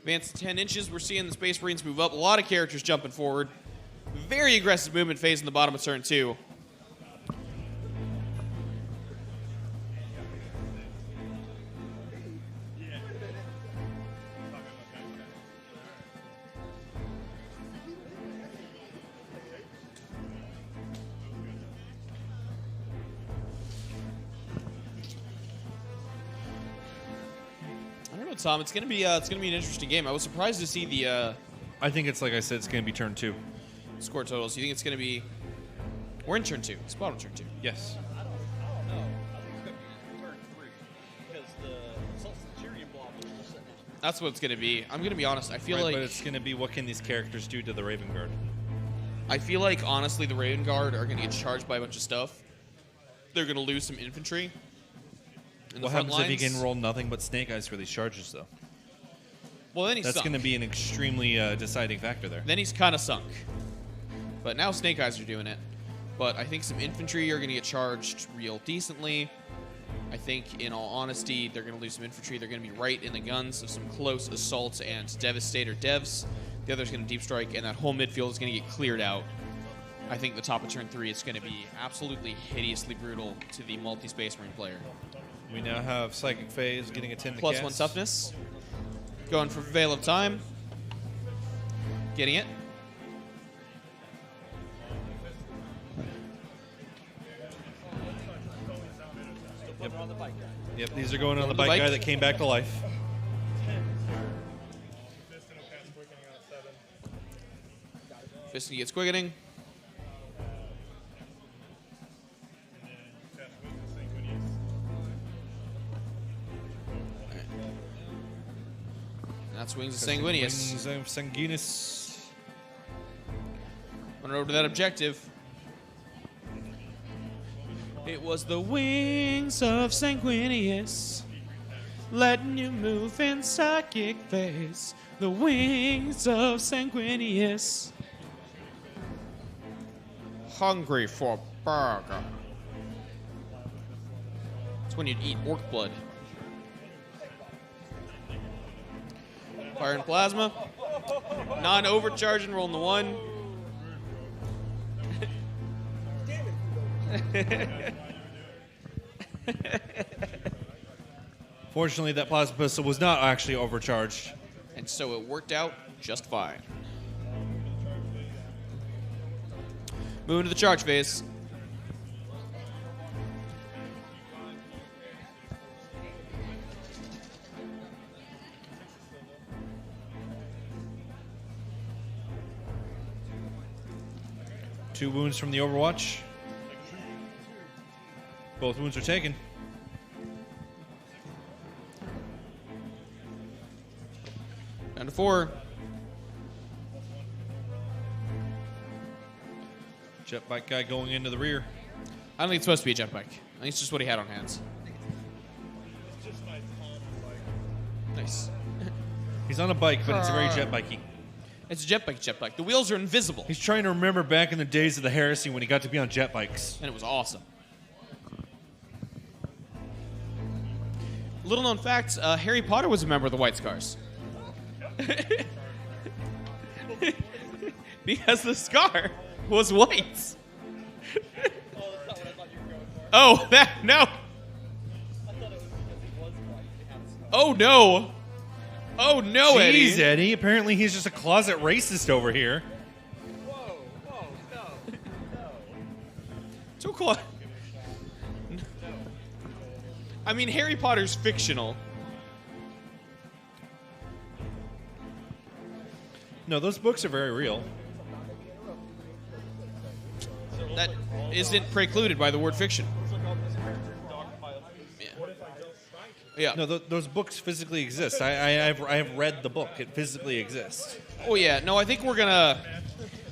Advance to 10 inches. We're seeing the Space Marines move up. A lot of characters jumping forward. Very aggressive movement phase in the bottom of turn 2. I don't know, Tom. It's gonna be an interesting game. I was surprised to see the I think it's like I said, it's going to be turn 2. score totals. You think it's gonna be? We're in turn 2. It's bottom turn 2. Yes. I don't know. I think it's going to be turn 3 because the Assault Centurion block is still sitting out. That's what it's gonna be. I'm gonna be honest. I feel Right, like but it's going to be what can these characters do to the Ravenguard? honestly the Ravenguard are gonna get charged by a bunch of stuff. They're gonna lose some infantry. In the What front happens if you lines. can roll nothing but snake eyes for these charges, though? Well, then he's That's sunk. going to be an extremely deciding factor there. Then he's kind of sunk. But now Snake Eyes are doing it. But I think some infantry are going to get charged real decently. I think, in all honesty, they're going to lose some infantry. They're going to be right in the guns of some close assaults and Devastator devs. The other's going to deep strike, and that whole midfield is going to get cleared out. I think the top of turn 3 is going to be absolutely hideously brutal to the multi-space marine player. We now have Psychic Phase getting a 10 to +1 cast. toughness. Going for Veil of Time. Getting it. Yep. On the bike guy. Yep, these are going on the Going to the bike guy bike. that came back to life. Piston will cast quickening on a 7. Fisting gets quickening. And then cast Wings of Sanguinius. That's Wings of Sanguinius. Wings of Sanguinius. Running over to that objective. It was the Wings of Sanguinius, letting you move in psychic phase. The Wings of Sanguinius. Hungry for burger. It's when you'd eat orc blood. Fire and plasma. Non-overcharging, rolling the 1. Fortunately, that plasma pistol was not actually overcharged. And so it worked out just fine. Moving to the charge phase. Two wounds from the Overwatch. Both wounds are taken. Down to 4. Jet bike guy going into the rear. I don't think it's supposed to be a jet bike. I think it's just what he had on hands. It's just my palm bike. Nice. He's on a bike, but it's very jet bikey. It's a jet bike. The wheels are invisible. He's trying to remember back in the days of the heresy when he got to be on jet bikes. And it was awesome. Little known fact, Harry Potter was a member of the White Scars. Because the scar was white. Oh, that's not what I thought you were going for. Oh, that, no. I thought it was because he was Oh, no. Oh, no, Eddie. Jeez, Eddie. Apparently he's just a closet racist over here. Whoa, no. So cool. I mean, Harry Potter's fictional. No, those books are very real. That isn't precluded by the word fiction. Yeah. No, those books physically exist. I have read the book. It physically exists. Oh, yeah. No, I think we're going to...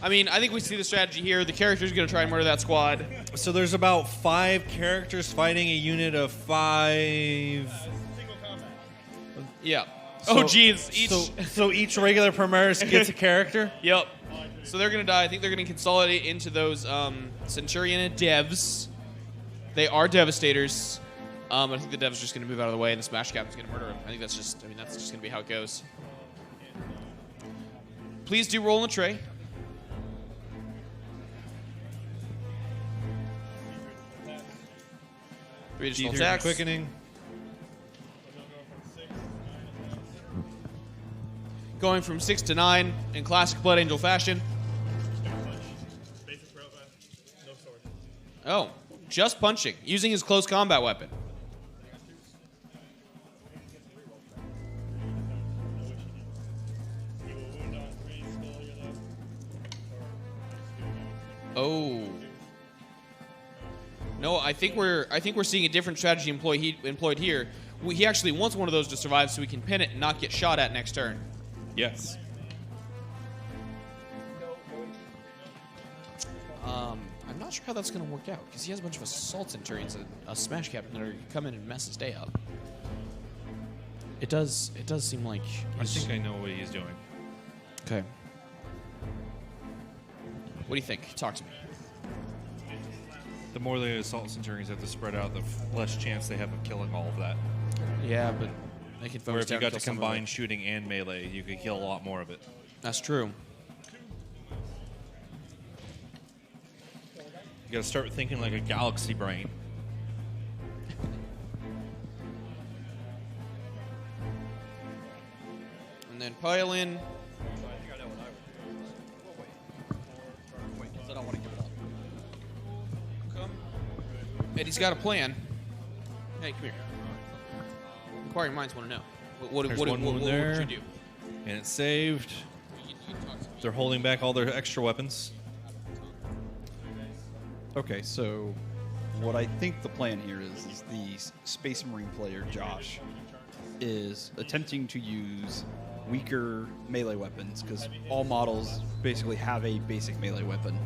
I mean, I think we see the strategy here. The character's going to try and murder that squad. So there's about 5 characters fighting a unit of 5. Yeah. So- Oh, jeez. So each regular Primaris gets a character? Yep. So they're going to die. I think they're going to consolidate into those Centurion and Devs. They are Devastators. I think the Dev's just going to move out of the way, and the Smash Captain's going to murder him. I think that's just going to be how it goes. Please do roll in the tray. Three additional D3 attacks. quickening. Going from 6 to 9 in classic Blood Angel fashion. Basic throw fast. No sword. Oh, just punching, using his close combat weapon. You will wound on 3 skill you know. Oh. No, I think we're seeing a different strategy employed here. He actually wants one of those to survive so he can pin it and not get shot at next turn. Yes. I'm not sure how that's going to work out because he has a bunch of assault centurions and a smash captain that are going to come in and mess his day up. It does seem like I think I know what he's doing. Okay. What do you think? Talk to me. The more the assault centurions have to spread out, the less chance they have of killing all of that. Yeah, but they can Where focus if you down got and to kill some of combine it. shooting and melee, you could kill a lot more of it. That's true. You got to start thinking like a galaxy brain. And then pile in. I think I know what I would do. Wait, because I don't want to give it up. Eddie's got a plan. Hey, come here. Inquiring minds want to know. What There's would one wound there. you do? And it's saved. They're holding back all their extra weapons. Okay, so what I think the plan here is the Space Marine player, Josh, is attempting to use weaker melee weapons because all models basically have a basic melee weapon.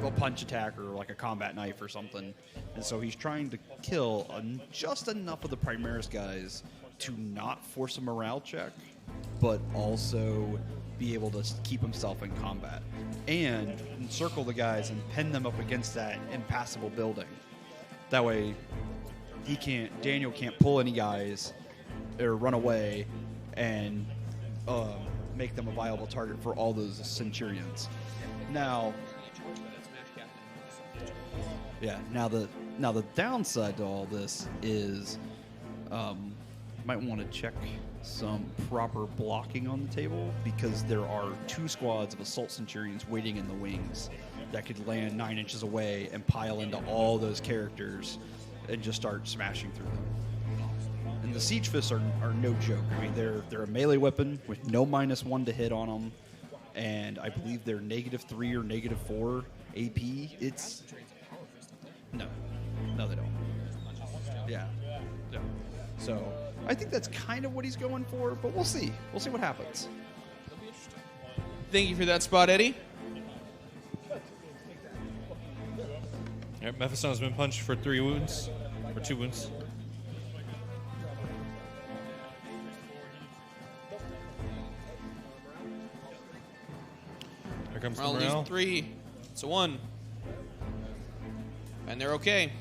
A punch attack or like a combat knife or something. And so he's trying to kill just enough of the Primaris guys to not force a morale check, but also be able to keep himself in combat and encircle the guys and pin them up against that impassable building. That way, Daniel can't pull any guys or run away and make them a viable target for all those Centurions. Now, the downside to all this is you might want to check some proper blocking on the table because there are 2 squads of assault centurions waiting in the wings that could land 9 inches away and pile into all those characters and just start smashing through them. And the siege fists are no joke. I mean, they're a melee weapon with no -1 to hit on them, and I believe they're -3 or -4 AP. It's no, they don't. Yeah. So I think that's kind of what he's going for, but we'll see. We'll see what happens. Thank you for that spot, Eddie. Yep, Mephistopheles has been punched for 3 wounds. Or 2 wounds. Here comes the Morale morale. losing 3. It's a 1. And they're okay.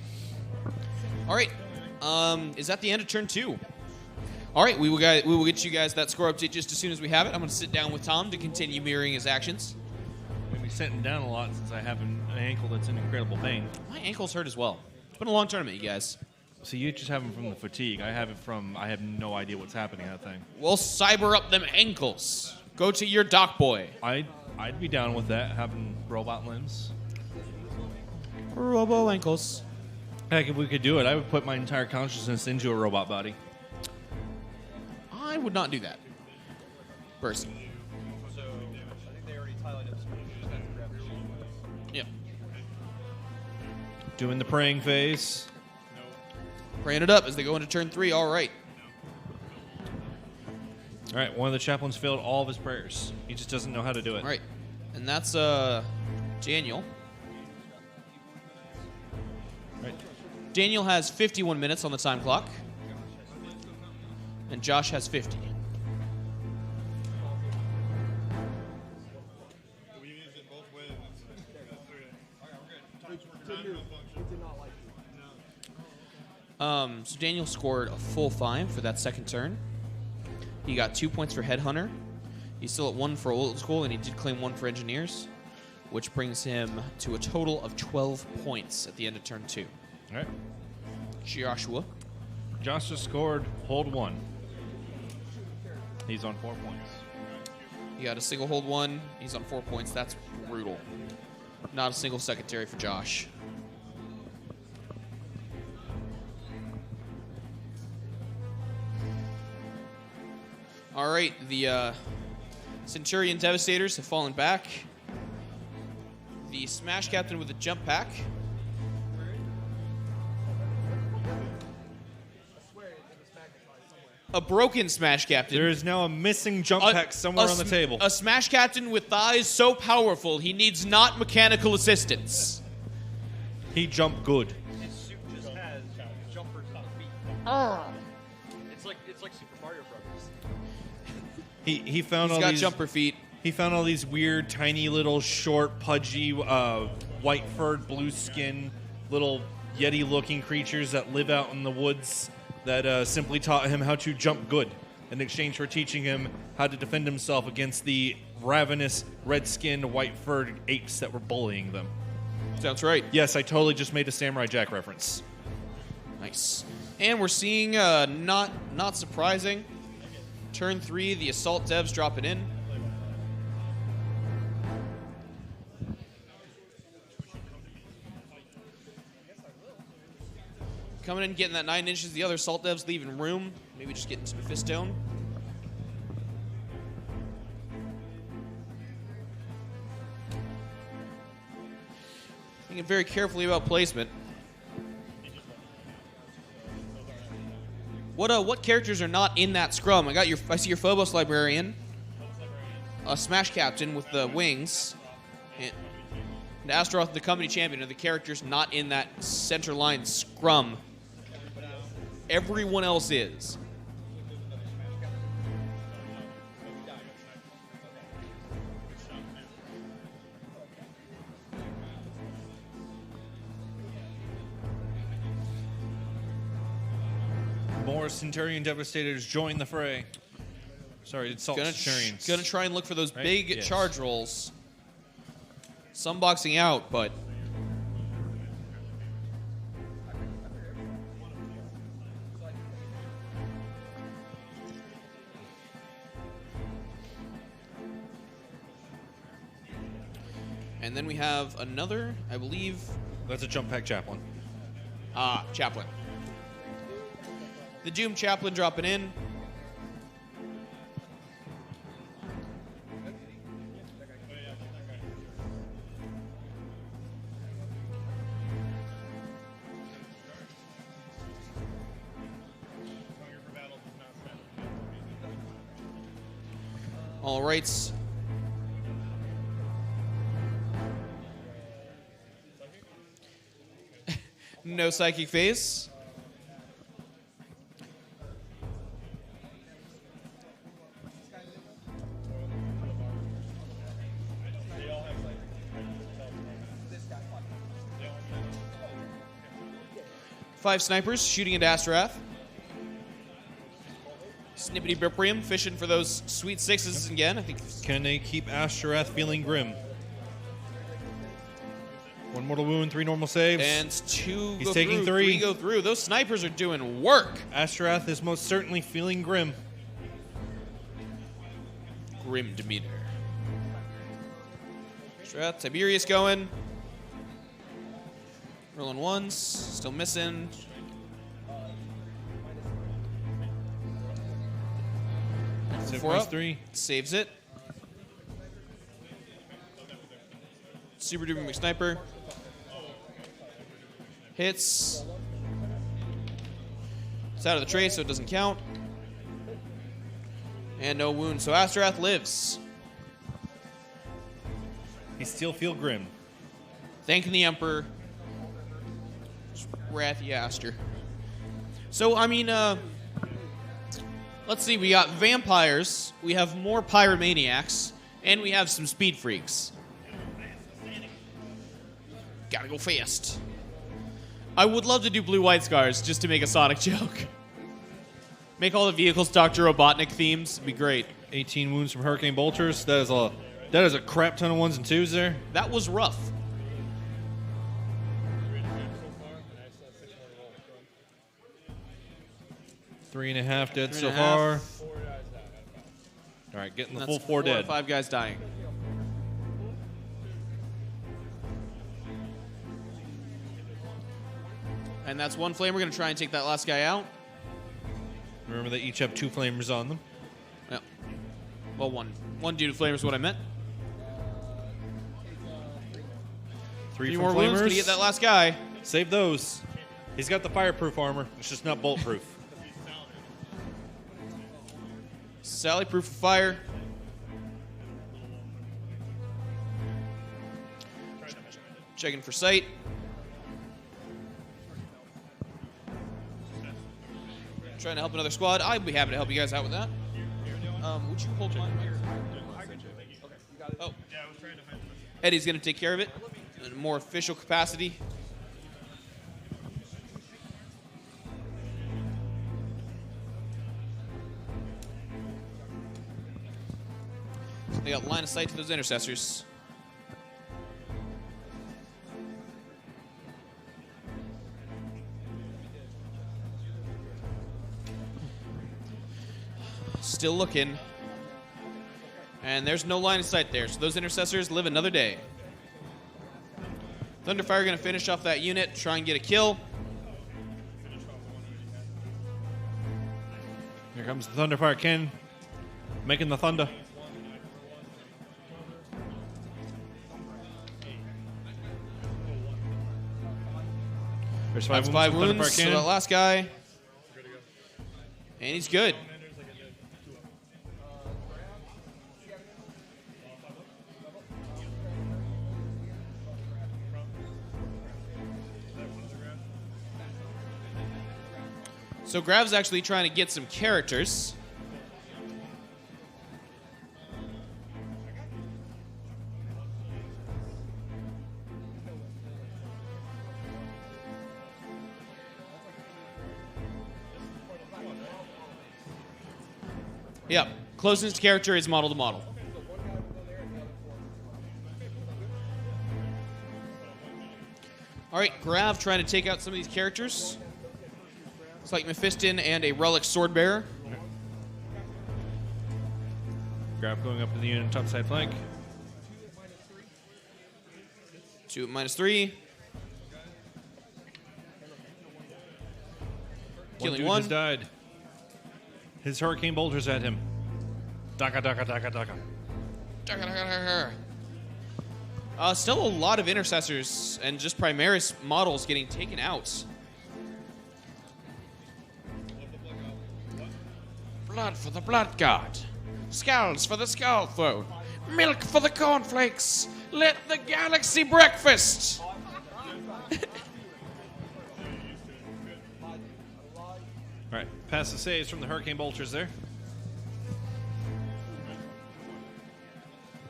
All right. Is that the end of turn 2? All right, we will get you guys that score update just as soon as we have it. I'm going to sit down with Tom to continue mirroring his actions. I'm going to be sitting down a lot since I have an ankle that's in incredible pain. My ankle's hurt as well. It's been a long tournament, you guys. So you just have him from the fatigue. I have it from I have no idea what's happening to that thing. We'll cyber up them ankles. Go to your dock boy. I'd be down with that, having robot limbs. Robo ankles. Heck, if we could do it, I would put my entire consciousness into a robot body. I would not do that. Personally. So I think they already highlighted this one. You just have to grab your sheet. Yep. Doing the praying face. Praying it up as they go into turn 3. All right. All right, one of the chaplains failed all of his prayers. He just doesn't know how to do it. All right. And that's Daniel. Right. Daniel has 51 minutes on the time clock. And Josh has 50. We use it both ways. So Daniel scored a full 5 for that second turn. He got 2 points for Headhunter. He's still at 1 for Old School, and he did claim 1 for Engineers, which brings him to a total of 12 points at the end of turn 2. All right. Joshua. Josh just scored hold 1. He's on 4 points. He got a single hold 1. He's on 4 points. That's brutal. Not a single secondary for Josh. All right, the Centurion Devastators have fallen back. The Smash Captain with a jump pack. A broken Smash Captain. There is now a missing jump pack somewhere on the table. A Smash Captain with thighs so powerful he needs not mechanical assistance. He jumped good. His suit just has jumpers on feet. It's like Super Mario Brothers. He found He's all got these jumper feet. He found all these weird, tiny, little, short, pudgy, white-furred, blue-skin, little Yeti-looking creatures that live out in the woods that simply taught him how to jump good in exchange for teaching him how to defend himself against the ravenous, red-skinned, white-furred apes that were bullying them. Sounds right. Yes, I totally just made a Samurai Jack reference. Nice. And we're seeing, not surprising, turn 3, the Assault Devs dropping in. Coming in, getting that 9 inches. The other Assault Devs leaving room. Maybe just getting some Mephisto. Thinking very carefully about placement. What characters are not in that scrum? I see your Phobos Librarian, a Smash Captain with the wings, and Astaroth, the company champion, are the characters not in that center line scrum. Everyone else is. More Centurion Devastators join the fray. Sorry, it's Salt Centurions. Gonna try and look for those Right? big Yes. charge rolls. Some boxing out, but and then we have another, I believe, That's a jump pack chaplain. Chaplain. The Doom Chaplain dropping in. All right. No psychic phase. Five snipers shooting into Astaroth. Snippety Biprium fishing for those sweet sixes again. I think Can they keep Ashtoreth feeling grim? 1 mortal wound, 3 normal saves. And 2 He's go taking through, 3. 3 go through. Those snipers are doing work. Astrath is most certainly feeling grim. Grim demeanor. Strath, Tiberius going. Rolling ones, still missing. Save 4 up. 3. Saves it. Super duper McSniper. Hits. It's out of the trace, so it doesn't count. And no wound, so Astrath lives. He still feel grim. Thanking the Emperor. Wrathy Aster. So, I mean, let's see, we got vampires, we have more pyromaniacs, and we have some speed freaks. Gotta go fast. I would love to do blue-white scars just to make a Sonic joke. Make all the vehicles Dr. Robotnik themes. It'd be great. 18 wounds from Hurricane Bolters. That is a crap ton of 1s and 2s there. That was rough. 3.5 dead 3.5. so far. All right, getting the That's full 4 dead. 5 guys dying. And that's 1 flame. We're going to try and take that last guy out. Remember, they each have 2 flamers on them. Yeah. Well, one dude flame is what I meant. 3 3 from more wounds. flamers. Gonna get that last guy. Save those. He's got the fireproof armor. It's just not bulletproof. Sally proof of fire. Checking for sight. Trying to help another squad. I'd be happy to help you guys out with that. Would you hold mine? Oh. Eddie's going to take care of it in a more official capacity. They got line of sight to those intercessors. Still looking. And there's no line of sight there, so those intercessors live another day. Thunderfire going to finish off that unit, try and get a kill. Here comes the Thunderfire Ken, making the thunder. There's 5 That's wounds 5 from wounds, Thunderfire so Ken. that last guy. And he's good. So Grav's actually trying to get some characters. Yep. Closest character is model to model. All right, Grav trying to take out some of these characters. It's like Mephiston and a Relic Swordbearer. Grab going up to the unit top side flank. 2 at -3. One Killing dude 1. just died. His Hurricane Bolters at him. Daka, daka, daka, daka. Still a lot of intercessors and just Primaris models getting taken out. Blood for the Blood God. Skulls for the Skull Throne. Milk for the Cornflakes. Let the galaxy breakfast. All right, pass the saves from the Hurricane Bolters there.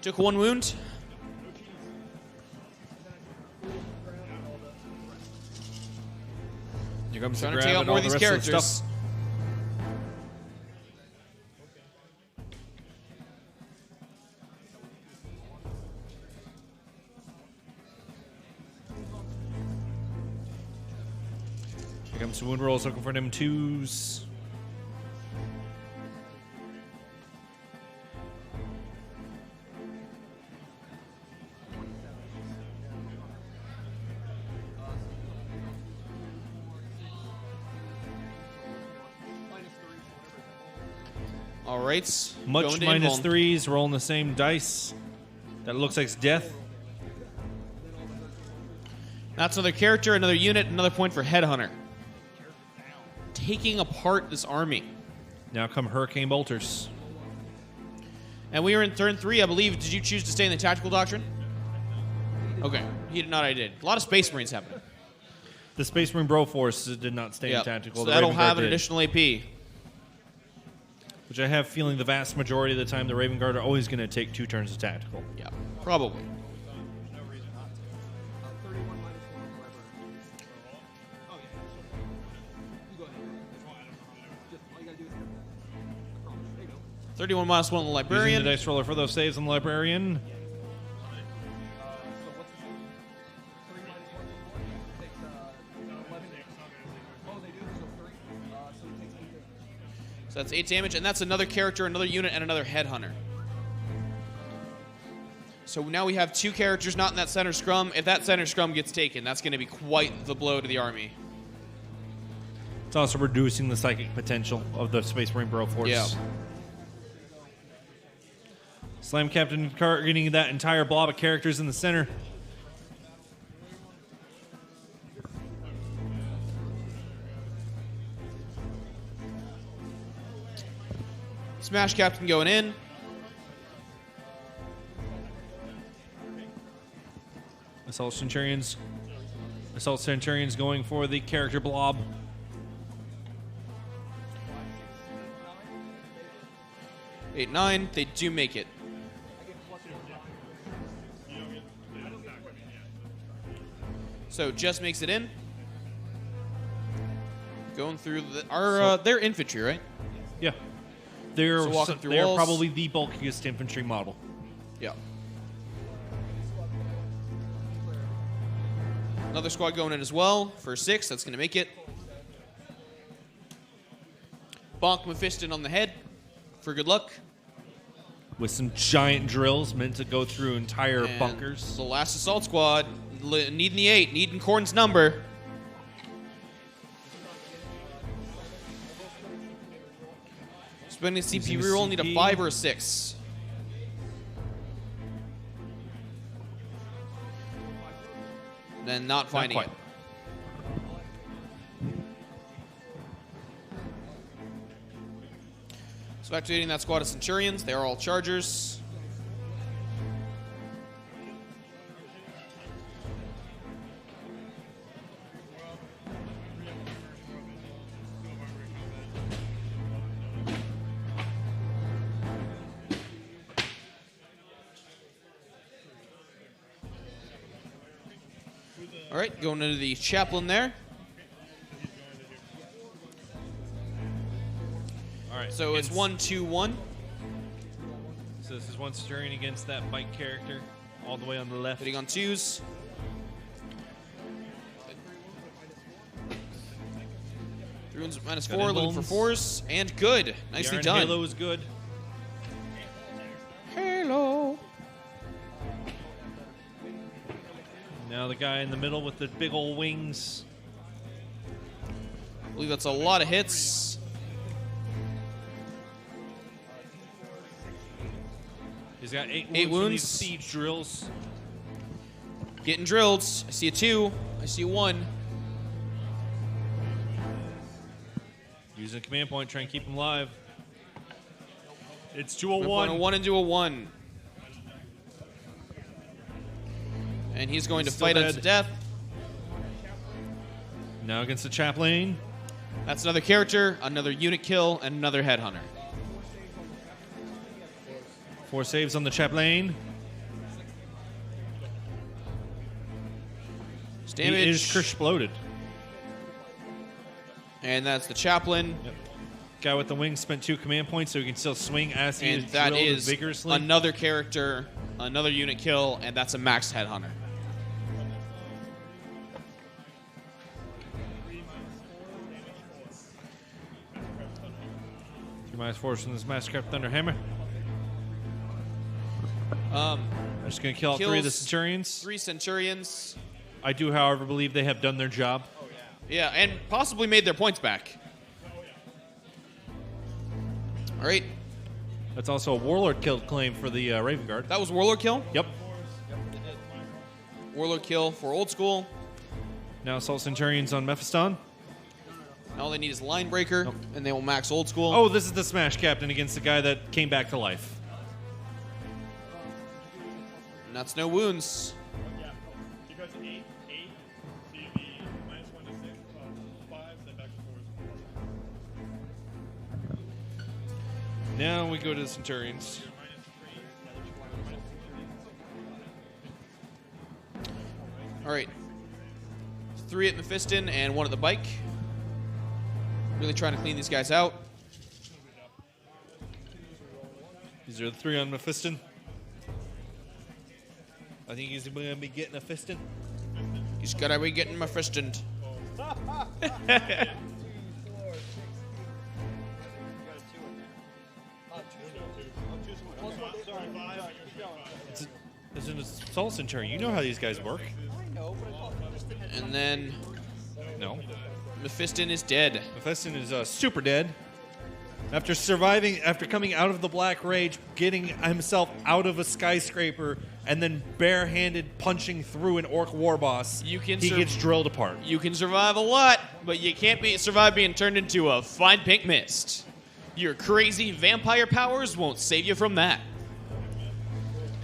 Took 1 wound. Here comes the Trying to grab take out and more all of the these rest of the characters. stuff. comes Wound Rolls looking for them 2s. All right. Much going to minus Invuln. 3s, rolling the same dice. That looks like it's death. That's another character, another unit, another point for Headhunter. Taking apart this army. Now come Hurricane Bolters. And we are in turn 3, I believe. Did you choose to stay in the Tactical Doctrine? Okay. He did not, I did. A lot of Space Marines happening. The Space Marine Bro Force did not stay in tactical. So The that'll Ravenguard have an did, additional AP. which I have feeling the vast majority of the time the Ravenguard are always going to take 2 turns of tactical. Yeah, probably. No reason not to. 31 minus 1 Oh, yeah. You go ahead. Just all you gotta do is I promise. There you go. 31 minus 1 on the Using Librarian. the dice roller for those saves on the Librarian. So what's the same? 3 minus 1 takes 11. Oh, they do? So 3. So he takes 8 damage. So that's 8 damage, and that's another character, another unit, and another Headhunter. So now we have 2 characters not in that center scrum. If that center scrum gets taken, that's going to be quite the blow to the army. It's also reducing the psychic potential of the Space Marine Bro Force. Yeah. Slam Captain targeting that entire blob of characters in the center. Smash Captain going in. Assault Centurions going for the character blob. Eight, 9. They do make it. So just makes it in. Going through their infantry, right? Yeah. They're, So walking through they're walls. probably the bulkiest infantry model. Yeah. Another squad going in as well for 6. That's going to make it. Bonk Mephiston on the head for good luck. With some giant drills meant to go through entire And bunkers. The last assault squad needing the 8, needing Corn's number. Spending CP Using reroll, need a CP. 5 or a 6. Then not finding quite. it. So activating that squad of Centurions. They are all Chargers. All right, going into the chaplain there. All right. So it's against- 1-2-1. So this is one Centurion against that bike character, all the way on the left. Hitting on 2s. Runes minus Got 4, looking for Invulns. 4s. And good. The Nicely Iron done. Halo is good. Halo. Now the guy in the middle with the big old wings. I believe that's a lot of hits. He's got 8 wounds. 8 from wounds. these siege drills. Getting drilled. I see a 2. I see a 1. Using a command point, trying to keep him alive. It's 2 A 1. 1 into a 1. And he's going to He's still fight unto dead. death. Now against the chaplain. That's another character, another unit kill, and another headhunter. 4 saves on the chaplain. It's He damage. is exploded. And that's the chaplain. Yep. Guy with the wings spent 2 command points, so he can still swing as he And is that drilled is vigorously. another character, another unit kill, and that's a max headhunter. Compromise force from this Massacre Thunderhammer. I'm just going to kill out 3 of the Kills Centurions. 3 Centurions. I do, however, believe they have done their job. Yeah, and possibly made their points back. All right. That's also a Warlord kill claim for the Ravenguard. That was Warlord kill. Yep. Warlord kill for Old School. Now Assault Centurions on Mephiston. All they need is Line Breaker, and they will max Old School. Oh, this is the Smash Captain against the guy that came back to life. And that's no wounds. Yeah. Because 8, so you'd be -1 to 6, 5, then back to 4. Now we go to the Centurions. All right. 3 at Mephiston and 1 at the bike. Really trying to clean these guys out. These are the 3 on Mephiston. I think he's going to be getting a fistin. He's gotta be getting Mephiston. It's an Assault Centurion. You know how these guys work. And then No. Mephiston is dead. Mephiston is super dead. After coming out of the Black Rage, getting himself out of a skyscraper, and then barehanded punching through an Orc war boss, He gets drilled apart. You can survive a lot, but you can't survive being turned into a fine pink mist. Your crazy vampire powers won't save you from that.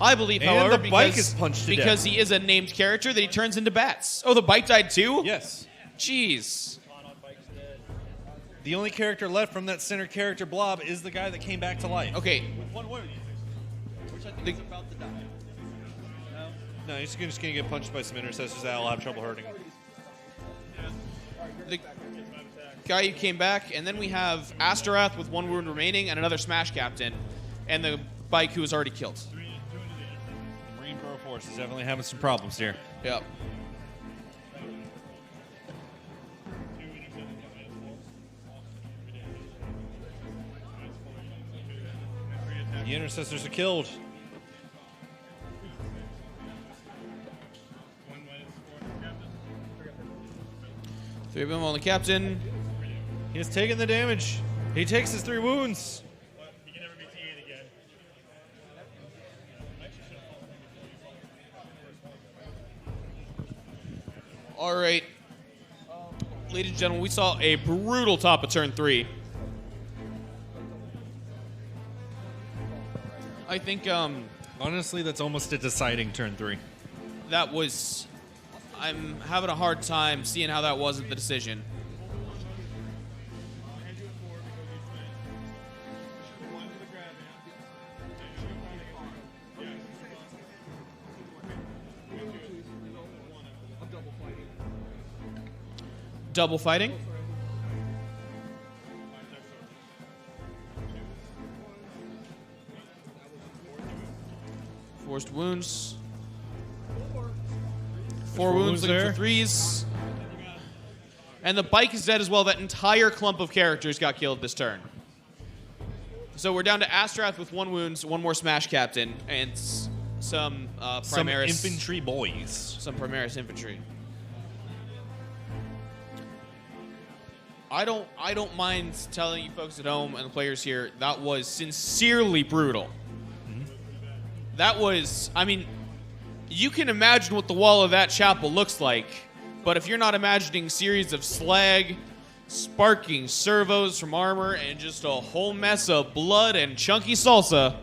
I believe, And however, the bike is punched to because death. he is a named character that he turns into bats. Oh, the bike died too? Yes. Jeez. The only character left from that center character blob is the guy that came back to life. Okay. The- No, he's just going to get punched by some intercessors that'll have trouble hurting him. the guy who came back, and then we have Astaroth with 1 wound remaining and another Smash Captain, and the bike who was already killed. Marine Pro Force is definitely having some problems here. Yep. The intercessors are killed. Three of them on the captain. He has taken the damage. He takes his 3 wounds. He can never be T8 again. All right. Ladies and gentlemen, we saw a brutal top of turn 3. I think Honestly, that's almost a deciding turn 3. that was... I'm having a hard time seeing how that wasn't the decision. Double fighting. Forced wounds. 4 wounds, wounds looking there. for 3s. And the bike is dead as well. That entire clump of characters got killed this turn. So we're down to Astrath with 1 wound, 1 more Smash Captain, and some Some Primaris. infantry boys. Some Primaris infantry. I don't mind telling you folks at home and the players here, that was sincerely brutal. That was, I mean, you can imagine what the wall of that chapel looks like, but if you're not imagining series of slag, sparking servos from armor, and just a whole mess of blood and chunky salsa,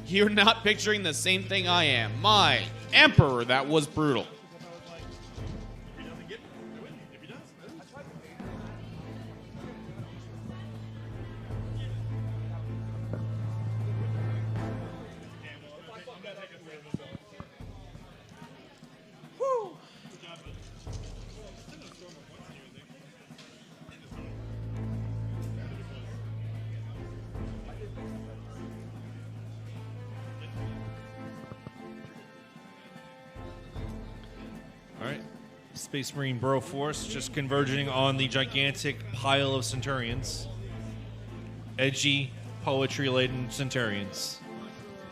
you're not picturing the same thing I am. My Emperor, that was brutal. All right. Space Marine Bro Force just converging on the gigantic pile of Centurions. Edgy, poetry-laden Centurions.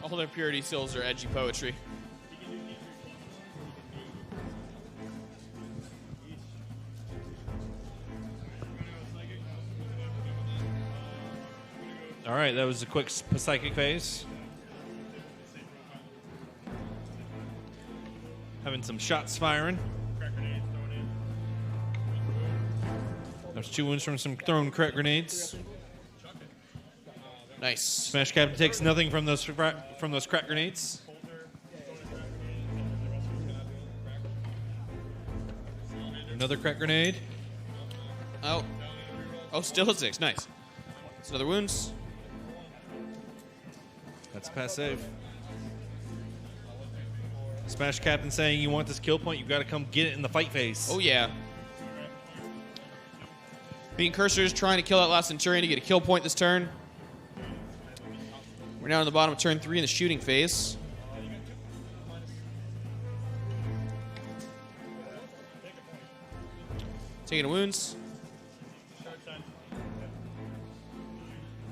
All their purity seals are edgy poetry. All right, that was a quick psychic phase. Having some shots firing. There's 2 wounds from some thrown crack grenades. Nice. Smash Captain takes nothing from those crack grenades. Another crack grenade. Oh. Oh, still at 6. Nice. That's another wounds. That's a pass save. Smash Captain saying you want this kill point, you've got to come get it in the fight phase. Oh, yeah. Being Cursors trying to kill that last Centurion to get a kill point this turn. We're now in the bottom of turn 3 in the shooting phase. Taking wounds.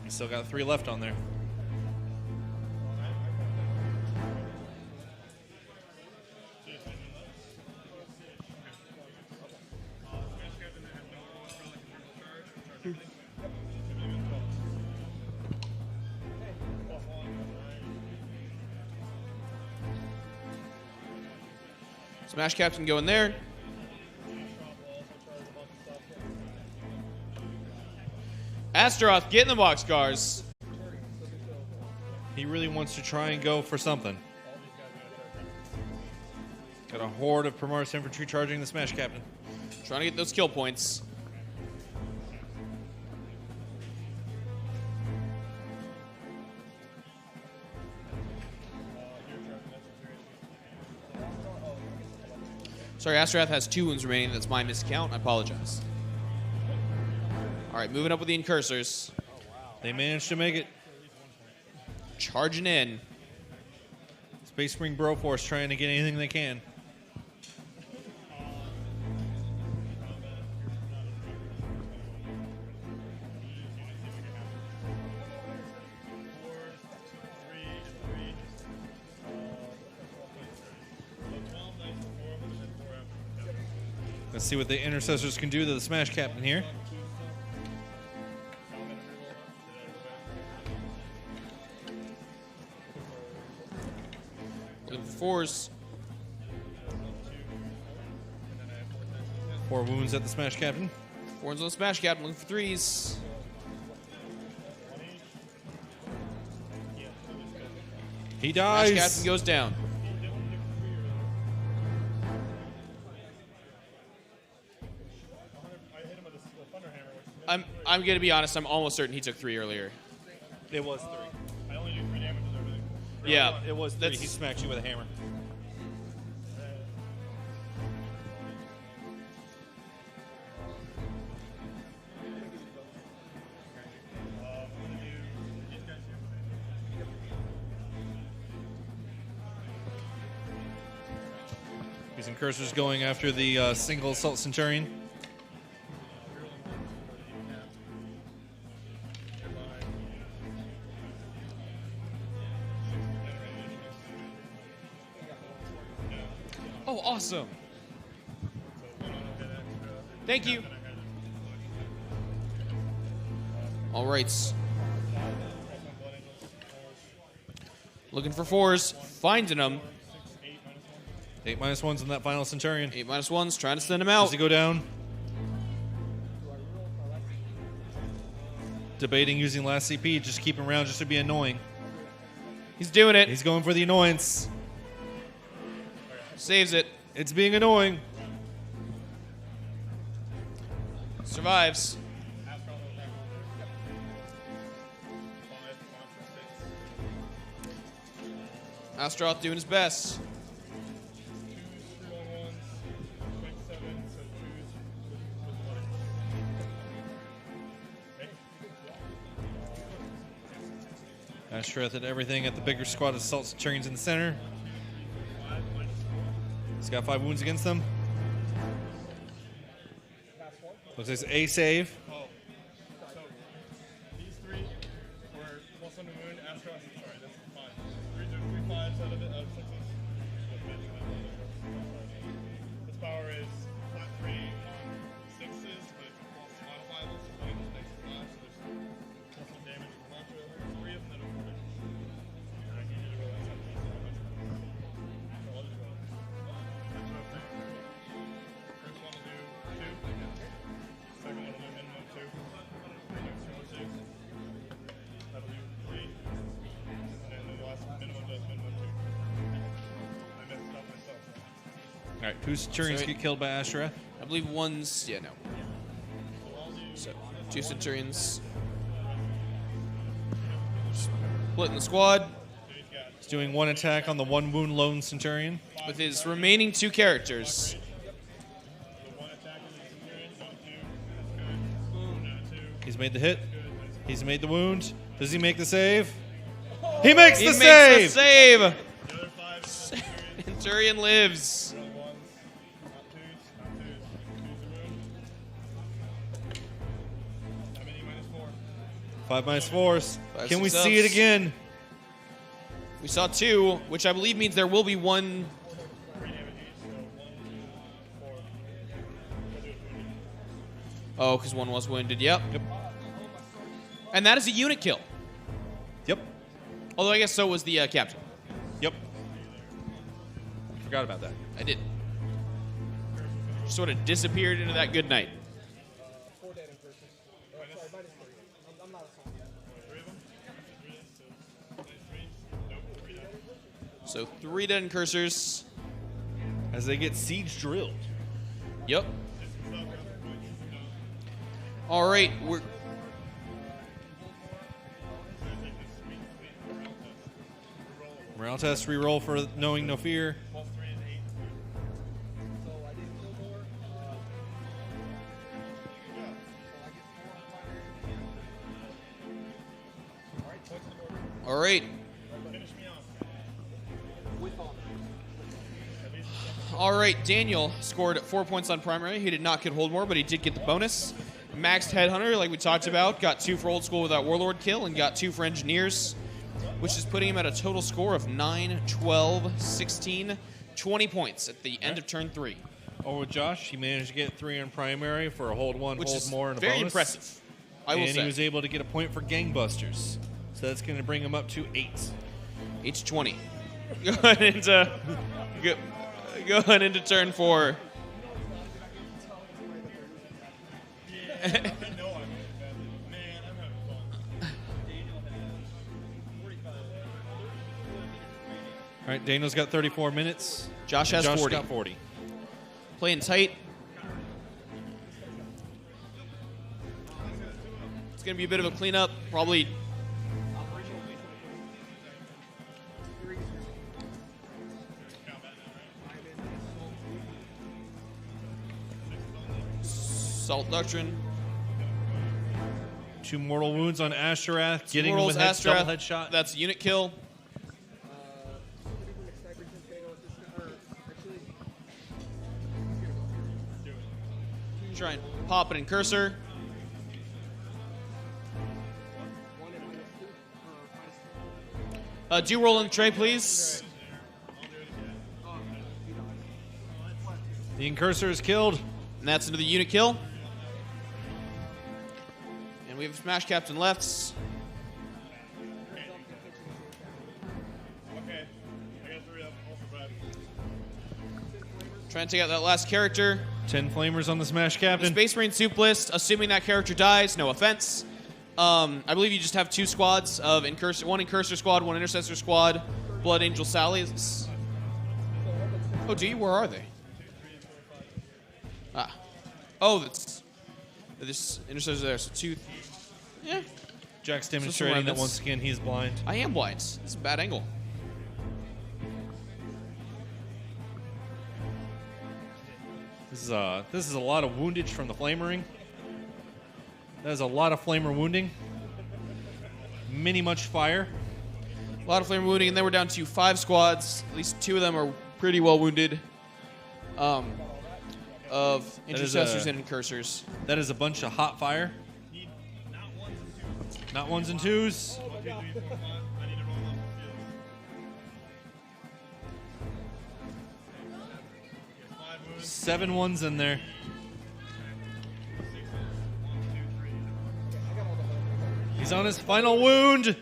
You still got 3 left on there. Smash Captain going there. Astaroth, get in the boxcars. He really wants to try and go for something. Got a horde of Primaris infantry charging the Smash Captain. Trying to get those kill points. Sorry, Astaroth has 2 wounds remaining. That's my miscount. I apologize. All right, moving up with the Incursors. They managed to make it. Charging in. Space Marine Broforce trying to get anything they can. Let's see what the Intercessors can do to the Smash Captain here. Looking for 4s. 4 wounds at the Smash Captain. 4 wounds on the Smash Captain. Looking for 3s. He dies. Smash Captain goes down. I'm going to be honest. I'm almost certain he took 3 earlier. It was 3. I only do 3 damages over there. Yeah, It was 3. that's- He smacked you with a hammer. These Incursors going after the single Assault Centurion. Oh, awesome. Thank you. All right. Looking for 4s. Finding them. 8-1s in that final Centurion. 8-1s. Trying to send him Does out. he go down? Debating using last CP, just keep him around just to be annoying. He's doing it. He's going for the annoyance. Saves it. It's being annoying. Survives. Astaroth doing his best. Astaroth at everything at the bigger squad of Assault Centurions in the center. He's got 5 wounds against them. Looks like it's a save. These 3 were one to wound. Astro. Sorry, that's 5. 3 5s out of it. 6s. This power is flat 3 on 6s, but it's modifiable, so one of those makes it 5, so there's plus 1 damage from Mantra. There's 3 of them that are wounded. And I need you to roll that something. So I'll just roll. That's what I'm saying. First one will do 2. Second one will do minimum 2. Then do 2 more 6. That'll do 3. And then the last minimum does minimum 2. I messed it up myself. All right, 2 Centurions So get killed by Ashra. I believe one's no. So 2 Centurions. Splitting the squad He's doing 1 attack on the 1 wound lone Centurion. with his remaining 2 characters. He's made the hit. He's made the wound. Does he make the save? He makes He the makes save! the save. The other 5 Centurion lives. ones, not 2s, not 2s. 2s are wound. How many minus 4? 5 minus 4s. 5 Can we sucks see it ups. again? We saw 2, which I believe means there will be 1. 3 damage each, so 1, 2, 4. We'll do it wounded. Oh, because 1 was wounded. Yep. And that is a unit kill. Yep. Although I guess so was the captain. Yep. Forgot about that. I did. Sort of disappeared into that good night. 4 dead in person. Sorry, -3. I'm not a song yet. 3 of them? 3 so minus 3? Nope, 3 dead. So 3 dead cursors. As they get siege drilled. Yep. All right, we're Morale test reroll for knowing no fear. Plus 3 is 8. So I didn't kill more. So I get 4 on primary. Alright, points to the board. all right. Finish me off. With honor. All right, Daniel scored 4 points on primary. He did not get hold more, but he did get the bonus. Maxed Headhunter, like we talked about, got 2 for Old School without Warlord kill and got 2 for Engineers, which is putting him at a total score of 9, 12, 16, 20 points at the end of turn 3, Over with Josh, he managed to get 3 on primary for a hold 1, which hold is more, and a very bonus. impressive. I will And say. he was able to get a point for Gangbusters. So that's going to bring him up to 8. Each 20. Going into going into turn 4. I know I'm man, I'm having fun. All right, Daniel's got 34 minutes. Josh has Josh 40. got 40. Playing tight. It's going to be a bit of a cleanup. Probably Salt Doctrine. 2 mortal wounds on Asherath, getting him Mortals, with double Astrath, headshot. That's a unit kill. Somebody who next aggression is getting on with this guy. Or actually, Try and pop it in cursor. 1 and -2. Or -2. Do roll in the tray, please. The Incursor is killed. And that's into the unit kill. And we have Smash Captain left. Okay, I got 3 up. Also Brad. Trying to take out that last character. 10 flamers on the Smash The Captain. Space Marine soup list, assuming that character dies, no offense. I believe you just have 2 squads of Incursor, 1 Incursor squad, 1 Intercessor squad, Blood Angel Sallies. Oh, do you? Where are they? Ah. Oh, that's. There's Intercessor there, so 2. Yeah. Jack's some demonstrating that remnants. once again he's blind. I am blind. This is a bad angle. This is a lot of woundage from the Flamering. That is a lot of Flamer wounding. Many much fire. A lot of flame wounding, and then we're down to 5 squads. At least 2 of them are pretty well wounded. Of Intercessors and Incursors. That is a bunch of hot fire. Not ones and twos. 1, 2, 3, 4, 5. I need to roll up the field. Yes, 5 wounds. 7 ones in there. 6s. 1, 2, 3. He's on his final wound.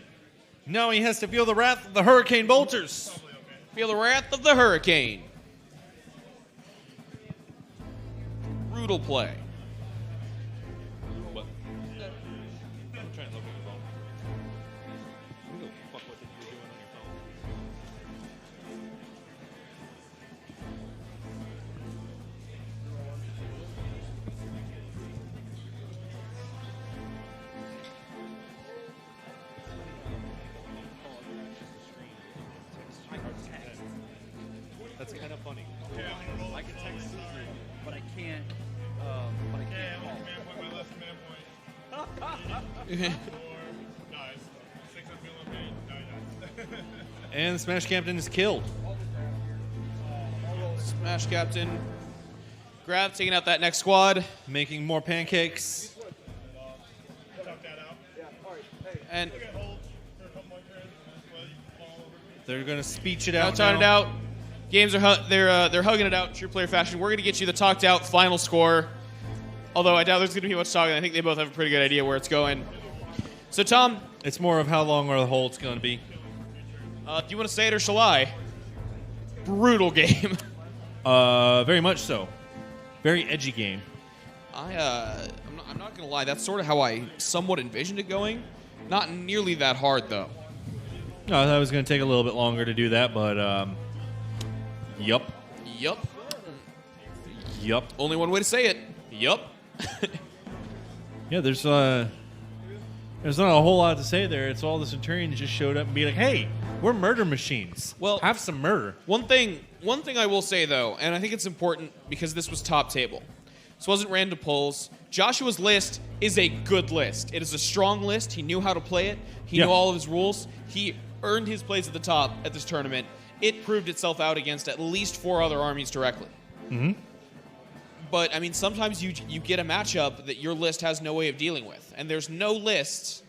Now he has to feel the wrath of the hurricane bolters. Feel the wrath of the hurricane. Brutal play. What? I'm trying to look at your phone. Who the fuck what you're doing on your phone? That's kind of funny. I can text Susan, but I can't. But I Yeah, can't I'm call. on command point, my last command point. 4 dies. 6 I'm feeling pain. Now he dies. And the Smash Captain is killed. Smash Captain. Grab, taking out that next squad. Making more pancakes. Tuck that out. And Look at hold for a couple more turns, and then well, you can fall over me. They're going to speech it now out. talking it out. Games are they're hugging it out, true player fashion. We're going to get you the talked out final score. Although I doubt there's going to be much talking. I think they both have a pretty good idea where it's going. So Tom, It's more of how long are the holds going to be. do you want to say it or shall I? Brutal game. Very much so. Very edgy game. I'm not going to lie. That's sort of how I somewhat envisioned it going. Not nearly that hard though. No, I thought it was going to take a little bit longer to do that, but yup. Yup. Yup. Only one way to say it. Yup. Yeah, there's not a whole lot to say there. It's all the Centurions just showed up and be like, "Hey, we're murder machines. Well- have some murder." One thing I will say though, and I think it's important because this was top table. This wasn't random polls. Joshua's list is a good list. It is a strong list. He knew how to play it. He Yeah. knew all of his rules. He earned his place at the top at this tournament. It proved itself out against at least 4 other armies directly. Mm-hmm. But, I mean, sometimes you get a matchup that your list has no way of dealing with. And there's no list,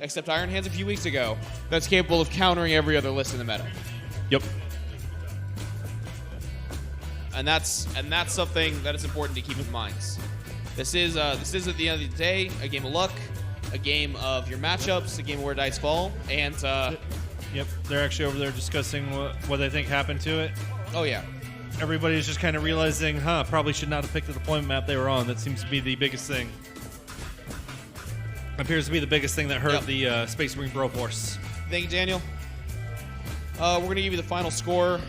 except Iron Hands a few weeks ago, that's capable of countering every other list in the meta. Yep. And that's something that is important to keep in mind. This is at the end of the day a game of luck, a game of your matchups, a game of where dice fall, and Yep. They're actually over there discussing what they think happened to it. oh yeah, Everybody's just kind of realizing, probably should not have picked the deployment map they were on. That seems to be the biggest thing. Appears to be the biggest thing that hurt Yep. the Space Marine Bro Force. thank you, Daniel. We're gonna give you the final score.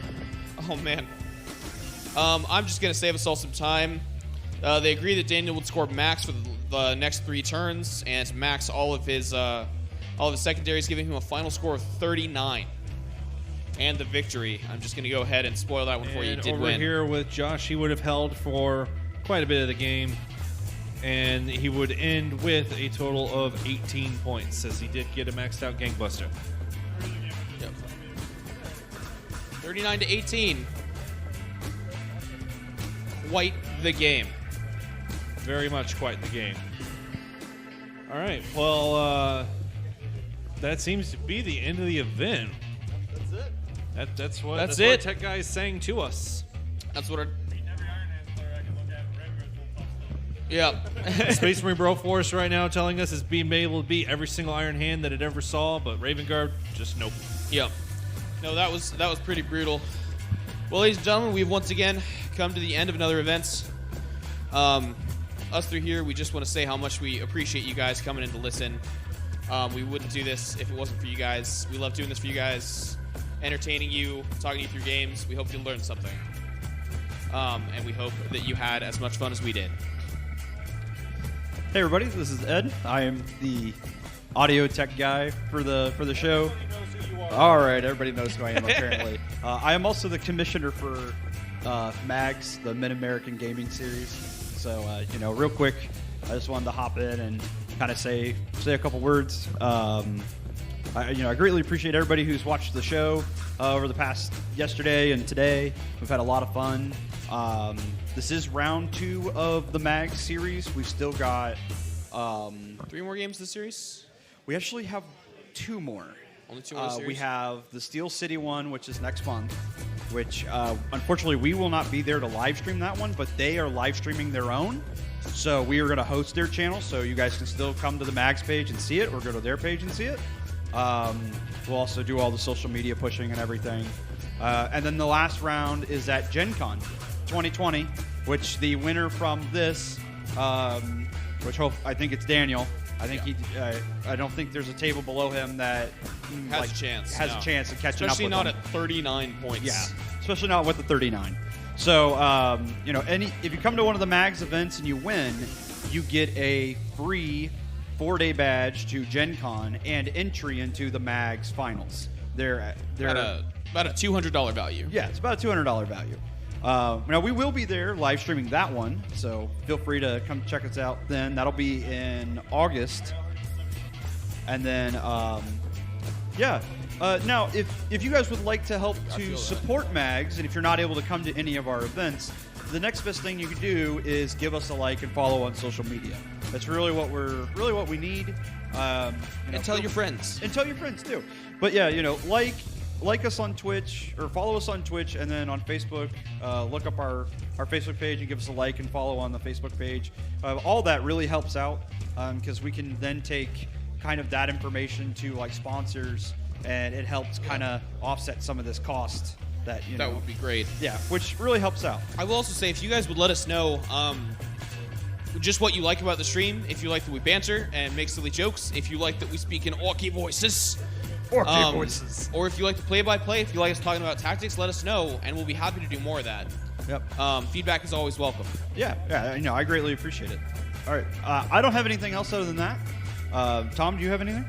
Oh man, I'm just gonna save us all some time. They agree that Daniel would score max for the next 3 turns and max all of his secondaries, giving him a final score of 39. And the victory. I'm just going to go ahead and spoil that one for you. And Did over win. here with Josh, he would have held for quite a bit of the game, and he would end with a total of 18 points, as he did get a maxed out Gangbuster. Yep. 39 to 18. Quite the game. Very much quite the game. All right, well, that seems to be the end of the event. That's what That's what it. Tech Guy is saying to us. That's what our... Every Iron Hands player I can look at, Ravenguard's full tough stuff. Yep. Space Marine Bro Force right now telling us is being able to beat every single Iron Hand that it ever saw, but Ravenguard, just nope. Yep. No, that was pretty brutal. Well, ladies and gentlemen, we've once again come to the end of another event. Us 3 here, we just want to say how much we appreciate you guys coming in to listen. We wouldn't do this if it wasn't for you guys. We love doing this for you guys, entertaining you, talking you through games. We hope you learned something. And we hope that you had as much fun as we did. Hey everybody, this is Ed. I am the audio tech guy for the show. All right, everybody knows who I am apparently. I am also the commissioner for MAGS, the Mid-American Gaming Series. So real quick, I just wanted to hop in and kind of say a couple words. I greatly appreciate everybody who's watched the show over the past yesterday and today. We've had a lot of fun. This is round 2 of the MAG series. We've still got 3 more games this series? we actually have 2 more. Only 2 more series? We have the Steel City one, which is next month, which unfortunately we will not be there to live stream that one, but they are live streaming their own. So we are going to host their channel, so you guys can still come to the Mags page and see it, or go to their page and see it. We'll also do all the social media pushing and everything. And then the last round is at Gen Con 2020, which the winner from this, I think it's Daniel. I think I don't think there's a table below him that Has a chance. Has a chance of catching Especially up with not him. at 39 points. Yeah, especially not with the 39. So, if you come to one of the Mags events and you win, you get a free 4-day badge to Gen Con and entry into the Mags finals. They're about a $200 value. Yeah, it's about a $200 value. Now, we will be there live streaming that one, so feel free to come check us out then. That'll be in August. And then, now, if you guys would like to help to support Mags, and if you're not able to come to any of our events, the next best thing you can do is give us a like and follow on social media. That's really what we need. And tell your friends. And tell your friends too. But yeah, like us on Twitch, or follow us on Twitch, and then on Facebook, look up our Facebook page and give us a like and follow on the Facebook page. All that really helps out because we can then take kind of that information to like sponsors, and it helps kind of offset some of this cost that That would be great. Yeah, which really helps out. I will also say, if you guys would let us know just what you like about the stream, if you like that we banter and make silly jokes, if you like that we speak in orky voices, or if you like the play-by-play, if you like us talking about tactics, let us know, and we'll be happy to do more of that. Yep. Feedback is always welcome. Yeah, I greatly appreciate it. All right, I don't have anything else other than that. Tom, do you have anything?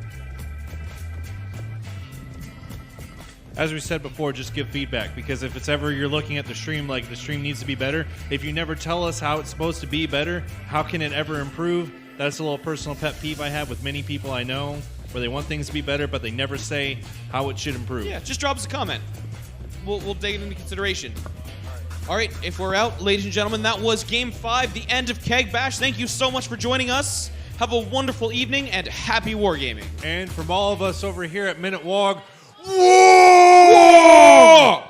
As we said before, just give feedback, because if it's ever you're looking at the stream like the stream needs to be better, if you never tell us how it's supposed to be better, how can it ever improve? That's a little personal pet peeve I have with many people I know, where they want things to be better, but they never say how it should improve. Yeah, just drop us a comment. We'll take it into consideration. All right, if we're out, ladies and gentlemen, that was Game 5, the end of CAGBash. Thank you so much for joining us. Have a wonderful evening, and happy wargaming. And from all of us over here at Minute Wog, War!